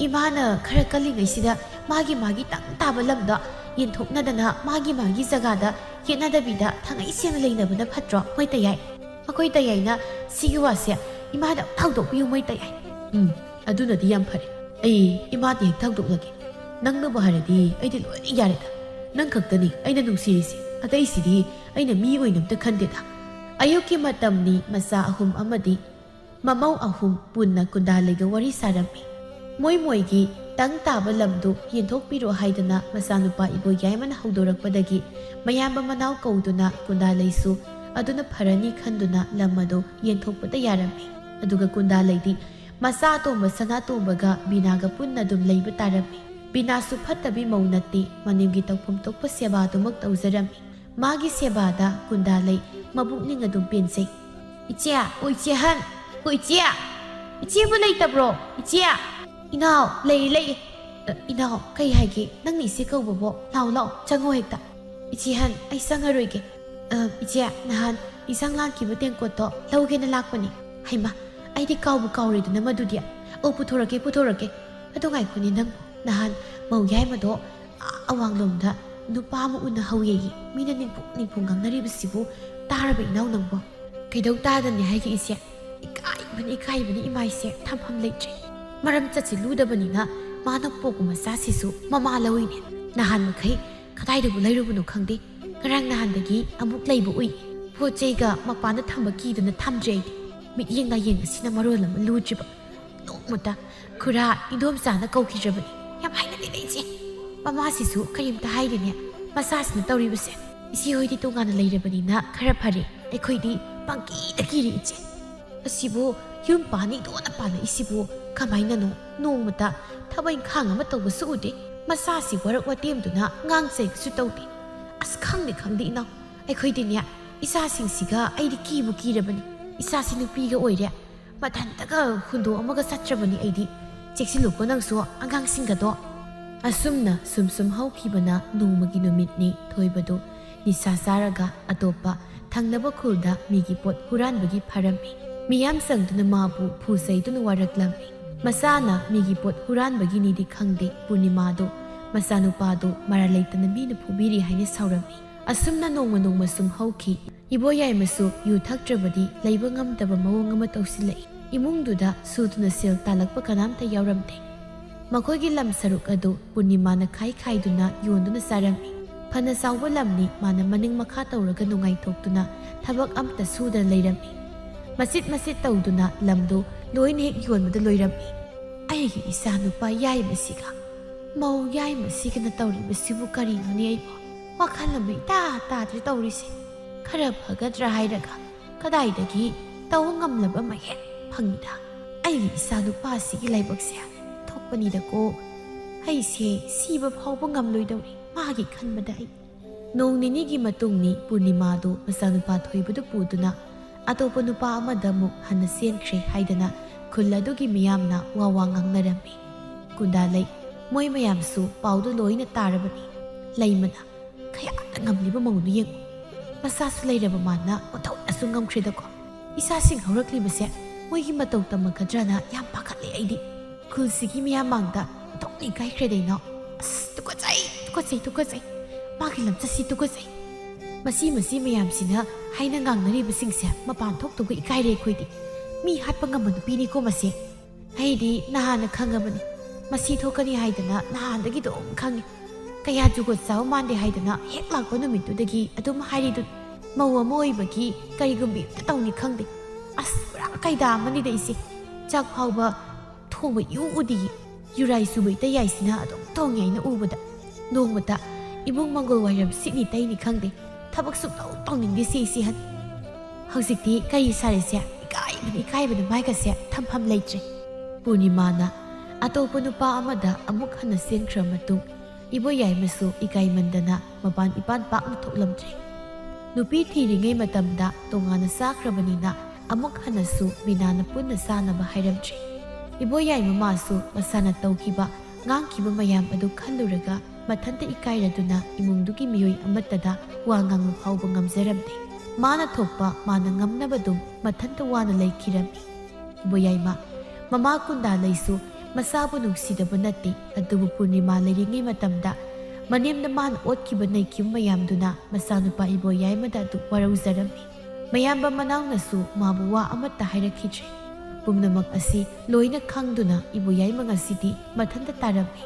ꯏꯃꯥꯅ ꯈꯔ ꯀꯜꯂꯤꯉꯩꯁꯤꯗ ꯃꯥꯒꯤ ꯇꯪ ꯇꯥꯕ ꯂꯝꯗ ꯌꯦꯟꯊꯣꯛꯅꯗꯅ ꯃꯥꯒꯤ ꯖꯒꯥꯗ ꯌꯦꯠꯅꯗꯕꯤꯗ ꯊꯥꯡꯉꯩ ꯁꯦꯡꯅ ꯂꯩꯅꯕꯅ ꯐꯠꯇ꯭ꯔꯣ ꯃꯣꯏ ꯇꯌꯥꯏ ꯑꯩꯈꯣꯏ ꯇꯌꯥꯏꯅ ꯁꯤꯒꯤ ꯋꯥꯁꯦ ꯏꯃꯥꯗ ꯊꯧꯗꯣꯛꯄꯤꯌꯨ ꯃꯣꯏ ꯇꯌꯥꯏ ꯑꯗꯨꯅꯗꯤ ꯌꯥꯝ ꯐꯔꯦ ꯑꯩ ꯏꯃꯥꯗ ꯍꯦꯛ ꯊꯧꯗꯣꯛꯂꯒꯦ ꯅꯪꯅꯕꯨ ꯍꯥꯏꯔꯗꯤ ꯑꯩꯗꯤ ꯂꯣꯏꯅ ꯌꯥꯔꯦꯗ ꯅꯪ ꯈꯛꯇꯅꯤ ꯑꯩꯅ ꯅꯨꯡꯁꯤꯔꯤꯁꯤ ꯑꯇꯩꯁꯤꯗꯤ ꯑꯩꯅ ꯃꯤ ꯑꯣꯏꯅ ꯑꯝꯇ ꯈꯟꯗꯦꯗ ꯑꯌꯨꯛꯀꯤꯃꯇꯝꯅꯤ ꯃꯆꯥ 3 ꯑꯃꯗꯤ ꯃꯃꯧ 3 ꯄꯨꯟꯅ ꯀꯨꯟꯗꯥꯂꯩꯒ ꯋꯥꯔꯤ ꯁꯥꯔꯝꯃꯤ ꯃꯣꯏꯒꯤ ꯇꯪ ꯇꯥꯕ ꯂꯝꯗꯨ ꯌꯦꯟꯊꯣꯛꯄꯤꯔꯣ ꯍꯥꯏꯗꯅ ꯃꯆꯥꯅꯨꯄꯥ ꯏꯕꯣꯌꯥꯏꯃꯅ ꯍꯧꯗꯣꯔꯛꯄꯗꯒꯤ ꯃꯌꯥꯝꯕ ꯃꯅꯥꯎ ꯀꯧꯗꯨꯅ ꯀꯨꯟꯗꯥꯂꯩꯁꯨ ꯑꯗꯨꯅ ꯐꯔꯅꯤ ꯈꯟꯗꯨꯅ ꯂꯝ ꯑꯗꯨ ꯌꯦꯟꯊꯣꯛꯄꯗ ꯌꯥꯔꯝꯃꯤ ꯑꯗꯨꯒ ꯀꯨꯟꯗꯥꯂꯩꯗꯤ ꯃꯆꯥ ꯑꯇꯣꯝꯕ ꯁꯅꯥꯇꯣꯝꯕꯒ ꯕꯤꯅꯥꯒ ꯄꯨꯟꯅ ꯑꯗꯨꯝ ꯂꯩꯕ ꯇꯥꯔꯝꯃꯤ ꯕꯤꯅꯥꯁꯨ ꯐꯠꯇꯕꯤ ꯃꯧ ꯅꯠꯇꯦ ꯃꯅꯦꯝꯒꯤ ꯇꯧꯐꯝ ꯊꯣꯛꯄ ꯁꯦꯕꯥꯗꯨꯃꯛ ꯇꯧꯖꯔꯝꯃꯤ ꯃꯥꯒꯤ ꯁꯦꯕꯥꯗ ꯀꯨꯟꯗꯥꯂꯩ ꯃꯕꯨꯛꯅꯤꯡ ꯑꯗꯨꯝ ꯄꯦꯟꯖꯩ ꯏꯆꯦ ꯑꯣ ꯏꯆꯦꯍꯟ ꯑꯣ ꯏꯆꯦꯕꯨ ꯂꯩꯇꯕ꯭ꯔꯣ ꯏꯆꯦ ꯏꯅꯥꯎ ꯂꯩꯌꯦ ꯏꯅꯥꯎ ꯀꯩ ꯍꯥꯏꯒꯦ ꯅꯪꯅ ꯏꯆꯦ ꯀꯧꯕꯕꯣ ꯂꯥꯛꯑꯣ ꯆꯪꯉꯣ ꯍꯦꯛꯇ ꯏꯆꯦꯍꯟ ꯑꯩ ꯆꯪꯉꯔꯣꯏꯒꯦ ꯏꯆꯦ ꯅꯍꯥꯟ ꯏꯟꯁꯥꯡ ꯂꯥꯟꯈꯤꯕ ꯇꯦꯡꯀꯣꯠꯇꯣ ꯂꯧꯒꯦꯅ ꯂꯥꯛꯄꯅꯤ ꯍꯩꯃ ꯑꯩꯗꯤ ꯀꯥꯎꯔꯦꯗꯅ ꯃꯗꯨꯗꯤ ꯄꯨꯊꯣꯔꯛꯀꯦ ꯑꯗꯨ ꯉꯥꯏꯈꯣꯅꯦ ꯅꯪ ꯅꯍꯥꯟ ꯃꯧ ꯌꯥꯏꯃꯗꯣ ꯑꯋꯥꯡꯂꯣꯝꯗ ꯅꯨꯄꯥ ꯑꯃ ꯎꯅꯍꯧꯌꯦꯌꯦ ꯃꯤꯅ ꯅꯤꯡꯐꯨ ꯉꯥꯡꯅꯔꯤꯕꯁꯤꯕꯨ ꯇꯥꯔꯕ ꯏꯅꯥꯎ ꯅꯪꯕꯣ ꯀꯩꯗꯧ ꯇꯥꯗꯅꯤ ꯍꯥꯏꯒꯦ ꯏꯆꯦ ꯏꯀꯥꯏꯕꯅꯤ ꯏꯃꯥꯏꯁꯦ ꯊꯝꯐꯝ ꯂꯩꯇ꯭ꯔꯦ ꯃꯔꯝ ꯆꯠꯁꯤꯜꯂꯨꯗꯕꯅꯤꯅ ꯃꯥꯅ ꯄꯣꯛꯄ ꯃꯆꯥꯁꯤꯁꯨ ꯃꯃꯥ ꯂꯧꯏꯅꯦ ꯅꯍꯥꯟ ꯃꯈꯩ ꯀꯗꯥꯏꯗꯕꯨ ꯂꯩꯔꯨꯕꯅꯣ ꯈꯪꯗꯦ ꯉꯔꯥꯡ ꯅꯍꯥꯟꯗꯒꯤ ꯑꯃꯨꯛ ꯂꯩꯕ ꯎꯏ ꯄꯣꯠ ꯆꯩꯒ ꯃꯄꯥꯟꯗ ꯊꯝꯕ ꯀꯤꯗꯨꯅ ꯊꯝꯗ꯭ꯔꯦ ꯑꯩꯗꯤ ꯃꯤꯠꯌꯦꯡ ꯅꯥꯌꯦꯡꯕꯁꯤꯅ ꯃꯔꯣꯜ ꯑꯃ ꯂꯨꯗ꯭ꯔꯤꯕ ꯅꯣꯡꯃꯇ ꯈꯨꯔꯥ ꯏꯟꯗꯣꯝꯆꯥꯅ ꯀꯧꯈꯤꯗ꯭ꯔꯕꯅꯤ ꯌꯥꯝ ꯍꯥꯏꯅꯗꯦꯅꯦ ꯏꯆꯦ ꯃꯃꯥꯁꯤꯁꯨ ꯀꯔꯤꯝꯇ ꯍꯥꯏꯗꯦꯅꯦ ꯃꯆꯥꯁꯤꯅ ꯇꯧꯔꯤꯕꯁꯦ ꯏꯆꯦ ꯍꯣꯏꯗꯤ ꯇꯣꯉꯥꯟꯅ ꯂꯩꯔꯕꯅꯤꯅ ꯈꯔ ꯐꯔꯦ ꯑꯩꯈꯣꯏꯗꯤ ꯄꯪꯀꯤꯗ ꯀꯤꯔꯤ ꯏꯆꯦ ꯑꯁꯤꯕꯨ ꯌꯨꯝ ꯄꯥꯅꯤꯡꯗꯣꯅ ꯄꯥꯜꯂꯛꯏꯁꯤꯕꯨ ꯀꯃꯥꯏꯅꯅꯣ ꯅꯣꯡꯃꯇ ꯊꯕꯛ ꯏꯪꯈꯥꯡ ꯑꯃ ꯇꯧꯕꯁꯨ ꯎꯗꯦ ꯃꯆꯥꯁꯤ ꯋꯥꯔꯛ ꯋꯥꯇꯦꯝꯗꯨꯅ ꯉꯥꯡ-ꯆꯩꯕꯁꯨ ꯇꯧꯗꯦ ꯑꯁ ꯈꯪꯗꯦ ꯏꯅꯥꯎ ꯑꯩꯈꯣꯏꯗꯤꯅꯦ ꯏꯆꯥꯁꯤꯡꯁꯤꯒ ꯑꯩꯗꯤ ꯀꯤꯔꯕꯅꯤ ꯏꯆꯥꯁꯤ ꯅꯨꯄꯤꯒ ꯑꯣꯏꯔꯦ ꯃꯊꯟꯇꯒ ꯍꯨꯟꯗꯣꯛꯑꯃꯒ ꯆꯠꯇ꯭ꯔꯕꯅꯤ ꯑꯩꯗꯤ ꯆꯦꯛꯁꯤꯜꯂꯨꯀꯣ ꯅꯪꯁꯨ ꯑꯉꯥꯡꯁꯤꯡꯒꯗꯣ ꯑꯁꯨꯝꯅ ꯁꯨꯝ ꯍꯧꯈꯤꯕꯅ ꯅꯣꯡꯃꯒꯤ ꯅꯨꯃꯤꯠꯅꯤ ꯊꯣꯏꯕꯗꯨ ꯅꯤꯁꯥ ꯆꯥꯔꯒ ꯑꯇꯣꯞꯄ ꯊꯪꯅꯕ ꯈꯨꯜꯗ ꯃꯤꯒꯤ ꯄꯣꯠ ꯍꯨꯔꯥꯟꯕꯒꯤ ꯐꯔꯝꯃꯤ ꯃꯤꯌꯥꯝ ꯆꯪꯗꯨꯅ ꯃꯥꯕꯨ ꯐꯨꯆꯩꯗꯨꯅ ꯋꯥꯔꯛꯂꯝꯃꯤ ꯃꯆꯥꯅ ꯃꯤꯒꯤ ꯄꯣꯠ ꯍꯨꯔꯥꯟꯕꯒꯤꯅꯤꯗꯤ ꯈꯪꯗꯦ ꯄꯨꯔꯅꯤꯃꯥꯗꯨ ꯃꯆꯥꯅꯨꯄꯥꯗꯨ ꯃꯔꯥ ꯂꯩꯇꯅ ꯃꯤꯅ ꯐꯨꯕꯤꯔꯤ ꯍꯥꯏꯅ ꯁꯥꯎꯔꯝꯃꯤ ꯑꯁꯨꯝꯅ ꯅꯣꯡꯃ ꯁꯨꯝ ꯍꯧꯈꯤ ꯏꯕꯣꯌꯥꯏꯃꯁꯨ ꯌꯨ ꯊꯛꯇ꯭ꯔꯕꯗꯤ ꯂꯩꯕ ꯉꯝꯗꯕ ꯃꯑꯣꯡ ꯑꯃ ꯇꯧꯁꯤꯜꯂꯛꯏ ꯏꯃꯨꯡꯗꯨꯗ ꯁꯨꯗꯨꯅ ꯁꯦꯜ ꯇꯥꯜꯂꯛꯄ ꯀꯅꯥꯝꯇ ꯌꯥꯎꯔꯝꯗꯦ ꯃꯈꯣꯏꯒꯤ ꯂꯝ ꯁꯔꯨꯛ ꯑꯗꯨ ꯄꯨꯔꯅꯤꯃꯥꯅ ꯈꯥꯏꯗꯨꯅ ꯌꯣꯟꯗꯨꯅ ꯆꯥꯔꯝꯃꯤ ꯐꯅ ꯆꯥꯎꯕ ꯂꯝꯅꯤ ꯃꯥꯅ ꯃꯅꯤꯡ ꯃꯈꯥ ꯇꯧꯔꯒ ꯅꯨꯡꯉꯥꯏꯊꯣꯛꯇꯨꯅ ꯊꯕꯛ ꯑꯝꯇ ꯁꯨꯗꯅ ꯂꯩꯔꯝꯃꯤ ꯃꯆꯤꯠ ꯇꯧꯗꯨꯅ ꯂꯝꯗꯨ ꯂꯣꯏꯅ ꯍꯦꯛ ꯌꯣꯟꯕꯗ ꯂꯣꯏꯔꯝꯃꯤ ꯑꯩꯒꯤ ꯏꯆꯥ ꯅꯨꯄꯥ ꯌꯥꯏꯃꯁꯤꯒ ꯃꯧ ꯌꯥꯏꯃꯁꯤꯒꯅ ꯇꯧꯔꯤꯕꯁꯤꯕꯨ ꯀꯔꯤꯅꯣꯅꯦ ꯑꯩꯕꯨ ꯋꯥꯈꯜ ꯑꯃ ꯏꯇꯥ ꯇꯥꯗ꯭ꯔꯦ ꯇꯧꯔꯤꯁꯦ ꯈꯔ ꯐꯒꯗ꯭ꯔꯥ ꯍꯥꯏꯔꯒ ꯀꯗꯥꯏꯗꯒꯤ ꯇꯧꯕ ꯉꯝꯂꯕ ꯑꯃ ꯍꯦꯛ ꯐꯪꯉꯤꯗ ꯑꯩꯒꯤ ꯏꯆꯥ ꯅꯨꯄꯥꯁꯤꯒꯤ ꯂꯥꯏꯕꯛꯁꯦ ꯊꯣꯛꯄꯅꯤꯗꯀꯣ ꯑꯩꯁꯦ ꯁꯤꯕ ꯐꯥꯎꯕ ꯉꯝꯂꯣꯏꯗꯧꯔꯤ ꯃꯥꯒꯤ ꯈꯟꯕꯗ ꯑꯩ ꯅꯣꯡ ꯅꯤꯅꯤꯒꯤ ꯃꯇꯨꯡꯅꯤ ꯄꯨꯔꯅꯤꯃꯥꯗꯨ ꯃꯆꯥꯅꯨꯄꯥ ꯊꯣꯏꯕꯗꯨ ꯄꯨꯗꯨꯅ ꯑꯇꯣꯞꯄ ꯅꯨꯄꯥ ꯑꯃꯗ ꯑꯃꯨꯛ ꯍꯟꯅ ꯆꯦꯟꯈ꯭ꯔꯦ ꯍꯥꯏꯗꯅ ꯈꯨꯜ ꯑꯗꯨꯒꯤ ꯃꯤꯌꯥꯝꯅ ꯋꯥ ꯉꯥꯡꯅꯔꯝꯃꯤ ꯀꯨꯟꯗꯥꯂꯩ ꯃꯣꯏ ꯃꯌꯥꯝꯁꯨ ꯄꯥꯎꯗꯨ ꯂꯣꯏꯅ ꯇꯥꯔꯕꯅꯤ ꯂꯩꯃꯅ ꯀꯌꯥꯗ ꯉꯝꯂꯤꯕ ꯃꯧꯗꯨ ꯌꯦꯡꯉꯨ ꯃꯆꯥꯁꯨ ꯂꯩꯔꯕ ꯃꯥꯅ ꯑꯣꯟꯊꯣꯛꯅꯁꯨ ꯉꯝꯈ꯭ꯔꯦꯗꯀꯣ ꯏꯆꯥꯁꯤꯡ ꯍꯧꯔꯛꯂꯤꯕꯁꯦ ꯃꯣꯏꯒꯤ ꯃꯇꯧ ꯇꯝꯃꯛꯀꯗ꯭ꯔꯅ ꯌꯥꯝ ꯄꯥꯈꯠꯂꯦ ꯑꯩꯗꯤ ꯈꯨꯜꯁꯤꯒꯤ ꯃꯤꯌꯥꯝ ꯃꯥꯡꯗ ꯊꯣꯛꯅ ꯏꯀꯥꯏꯈ꯭ꯔꯦꯗꯩꯅꯣ ꯑꯁ ꯇꯨꯀꯠꯆꯩ ꯃꯥꯒꯤ ꯂꯝꯆꯠꯁꯤ ꯇꯨꯀꯠꯆꯩ ꯃꯁꯤ ꯃꯌꯥꯝꯁꯤꯅ ꯍꯥꯏꯅ ꯉꯥꯡꯅꯔꯤꯕꯁꯤꯡꯁꯦ ꯃꯄꯥꯟ ꯊꯣꯛꯇꯧꯕ ꯏꯀꯥꯏꯔꯦ ꯑꯩꯈꯣꯏꯗꯤ ꯃꯤ ꯍꯥꯠꯄ ꯉꯝꯕ ꯅꯨꯄꯤꯅꯤꯀꯣ ꯃꯁꯤ ꯑꯩꯗꯤ ꯅꯍꯥꯟꯅ ꯈꯪꯉꯕꯅꯤ ꯃꯁꯤ ꯊꯣꯛꯀꯅꯤ ꯍꯥꯏꯗꯅ ꯅꯍꯥꯟꯗꯒꯤ ꯑꯗꯨꯝ ꯈꯪꯉꯤ ꯀꯌꯥ ꯖꯨꯒꯣꯠ ꯆꯥꯕ ꯃꯥꯟꯗꯦ ꯍꯥꯏꯗꯅ ꯍꯦꯛ ꯂꯥꯛꯄ ꯅꯨꯃꯤꯠꯇꯨꯗꯒꯤ ꯑꯗꯨꯝ ꯍꯥꯏꯔꯤꯗꯨꯅꯤ ꯃꯧ ꯑꯃ ꯑꯣꯏꯕꯒꯤ ꯀꯔꯤꯒꯨꯝꯕ ꯑꯝꯇ ꯇꯧꯅꯤ ꯈꯪꯗꯦ ꯑꯁ ꯄꯨꯔꯥ ꯀꯩꯗꯥ ꯑꯃꯅꯤꯗ ꯏꯆꯦ ꯆꯥꯛ ꯐꯥꯎꯕ ꯊꯣꯡꯕ ꯎꯗꯤꯌꯦ ꯌꯨꯔꯥꯏ ꯁꯨꯕ ꯏꯇꯩꯌꯥꯏꯁꯤꯅ ꯑꯗꯨꯝ ꯊꯣꯡꯉꯦ ꯑꯩꯅ ꯎꯕꯗ ꯅꯣꯡꯃꯇ ꯏꯃꯨꯡ ꯃꯪꯒꯣꯜ ꯋꯥꯏꯔꯝ ꯁꯤꯠꯅꯤ ꯇꯩꯅꯤ ꯈꯪꯗꯦ ꯊꯕꯛ ꯁꯨꯡꯇꯧ ꯇꯧꯅꯤꯡꯗꯦ ꯏꯆꯦꯍꯟ ꯍꯧꯖꯤꯛꯇꯤ ꯀꯔꯤ ꯁꯥꯔꯤꯁꯦ ꯏꯀꯥꯏꯕꯅ ꯃꯥꯏꯒꯁꯦ ꯊꯝꯐꯝ ꯂꯩꯇ꯭ꯔꯦ ꯄꯨꯔꯅꯤꯃꯥꯅ ꯑꯇꯣꯞꯄ ꯅꯨꯄꯥ ꯑꯃꯗ ꯑꯃꯨꯛ ꯍꯟꯅ ꯆꯦꯟꯈ꯭ꯔ ꯃꯇꯨꯡ ꯏꯕꯣꯌꯥꯏꯃꯁꯨ ꯏꯀꯥꯏꯃꯟꯗꯅ ꯃꯄꯥꯟ ꯏꯄꯥꯟ ꯄꯥꯛꯅ ꯊꯣꯛꯂꯝꯗ꯭ꯔꯦ ꯅꯨꯄꯤ ꯊꯤꯔꯤꯉꯩ ꯃꯇꯝꯗ ꯇꯣꯉꯥꯟꯅ ꯆꯥꯈ꯭ꯔꯕꯅꯤꯅ ꯑꯃꯨꯛ ꯍꯟꯅꯁꯨ ꯃꯤꯅꯥꯅ ꯄꯨꯟꯅ ꯆꯥꯅꯕ ꯍꯥꯏꯔꯝꯗ꯭ꯔꯦ ꯏꯕꯣꯌꯥꯏ ꯃꯃꯥꯁꯨ ꯃꯁꯥꯅ ꯇꯧꯈꯤꯕ ꯉꯥꯡꯈꯤꯕ ꯃꯌꯥꯝ ꯑꯗꯨ ꯈꯜꯂꯨꯔꯒ ꯃꯊꯟꯇ ꯏꯀꯥꯏꯔꯗꯨꯅ ꯏꯃꯨꯡꯗꯨꯒꯤ ꯃꯤꯑꯣꯏ ꯑꯃꯠꯇꯗ ꯋꯥ ꯉꯥꯡꯕ ꯐꯥꯎꯕ ꯉꯝꯖꯔꯝꯗꯦ ꯃꯥꯅ ꯊꯣꯛꯄ ꯃꯥꯅ ꯉꯝꯅꯕꯗꯨꯝ ꯃꯊꯟꯇ ꯋꯥꯅ ꯂꯩꯈꯤꯔꯝꯃꯤ ꯏꯕꯣꯌꯥꯏꯃ ꯃꯃꯥ ꯀꯨꯟꯗꯥꯂꯩꯁꯨ ꯃꯆꯥꯕꯨ ꯅꯨꯡꯁꯤꯗꯕ ꯅꯠꯇꯦ ꯑꯗꯨꯕꯨ ꯄꯨꯔꯅꯤꯃꯥ ꯂꯩꯔꯤꯉꯩ ꯃꯇꯝꯗ ꯃꯅꯦꯝꯅ ꯃꯥꯅ ꯑꯣꯠꯈꯤꯕ ꯅꯩꯈꯤꯕ ꯃꯌꯥꯝꯗꯨꯅ ꯃꯆꯥꯅꯨꯄꯥ ꯏꯕꯣꯌꯥꯏꯃꯗ ꯑꯗꯨ ꯋꯥꯔꯧꯖꯔꯝꯃꯤ ꯃꯌꯥꯝꯕ ꯃꯅꯥꯎꯅꯁꯨ ꯃꯥꯕꯨ ꯋꯥ ꯑꯃꯠꯇ ꯍꯥꯏꯔꯛꯈꯤꯗ꯭ꯔꯦ ꯄꯨꯝꯅꯃꯛ ꯑꯁꯤ ꯂꯣꯏꯅ ꯈꯪꯗꯨꯅ ꯏꯕꯣꯌꯥꯏꯃ ꯉꯁꯤꯗꯤ ꯃꯊꯟꯇ ꯇꯥꯔꯝꯃꯤ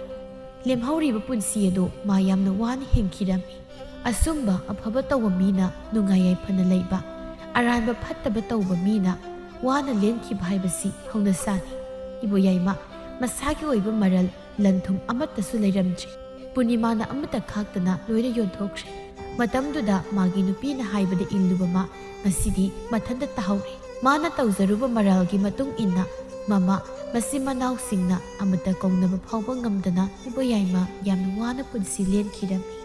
ꯂꯦꯝꯍꯧꯔꯤꯕ ꯄꯨꯟꯁꯤ ꯑꯗꯨ ꯃꯥ ꯌꯥꯝꯅ ꯋꯥꯅ ꯍꯤꯡꯈꯤꯔꯝꯃꯤ ꯑꯁꯨꯝꯕ ꯑꯐꯕ ꯇꯧꯕ ꯃꯤꯅ ꯅꯨꯡꯉꯥꯏ ꯌꯥꯏꯐꯅ ꯂꯩꯕ ꯑꯔꯥꯟꯕ ꯐꯠꯇꯕ ꯇꯧꯕ ꯃꯤꯅ ꯋꯥꯅ ꯂꯦꯟꯈꯤꯕ ꯍꯥꯏꯕꯁꯤ ꯍꯧꯅꯁꯥꯅꯤ ꯏꯕꯣꯌꯥꯏꯃ ꯃꯁꯥꯒꯤ ꯑꯣꯏꯕ ꯃꯔꯜ ꯂꯟ ꯊꯨꯝ ꯑꯃꯠꯇꯁꯨ ꯂꯩꯔꯝꯗ꯭ꯔꯦ ꯄꯨꯔꯅꯤꯃꯥꯅ ꯑꯃꯠꯇ ꯈꯥꯛꯇꯅ ꯂꯣꯏꯅ ꯌꯣꯟꯊꯣꯛꯈ꯭ꯔꯦ ꯃꯇꯝꯗꯨꯗ ꯃꯥꯒꯤ ꯅꯨꯄꯤꯅ ꯍꯥꯏꯕꯗ ꯏꯜꯂꯨꯕ ꯃꯥ ꯉꯁꯤꯗꯤ ꯃꯊꯟꯇ ꯇꯥꯍꯧꯔꯦ ꯃꯥꯅ ꯇꯧꯖꯔꯨꯕ ꯃꯔꯥꯜꯒꯤ ꯃꯇꯨꯡ ꯏꯟꯅ ꯃꯃꯥ ꯃꯆꯤꯟ ꯃꯅꯥꯎꯁꯤꯡꯅ ꯑꯃꯠꯇ ꯀꯧꯅꯕ ꯐꯥꯎꯕ ꯉꯝꯗꯅ ꯏꯕꯣꯌꯥꯏꯃ ꯌꯥꯝꯅ ꯋꯥꯅ ꯄꯨꯟꯁꯤ ꯂꯦꯟꯈꯤꯔꯝꯃꯤ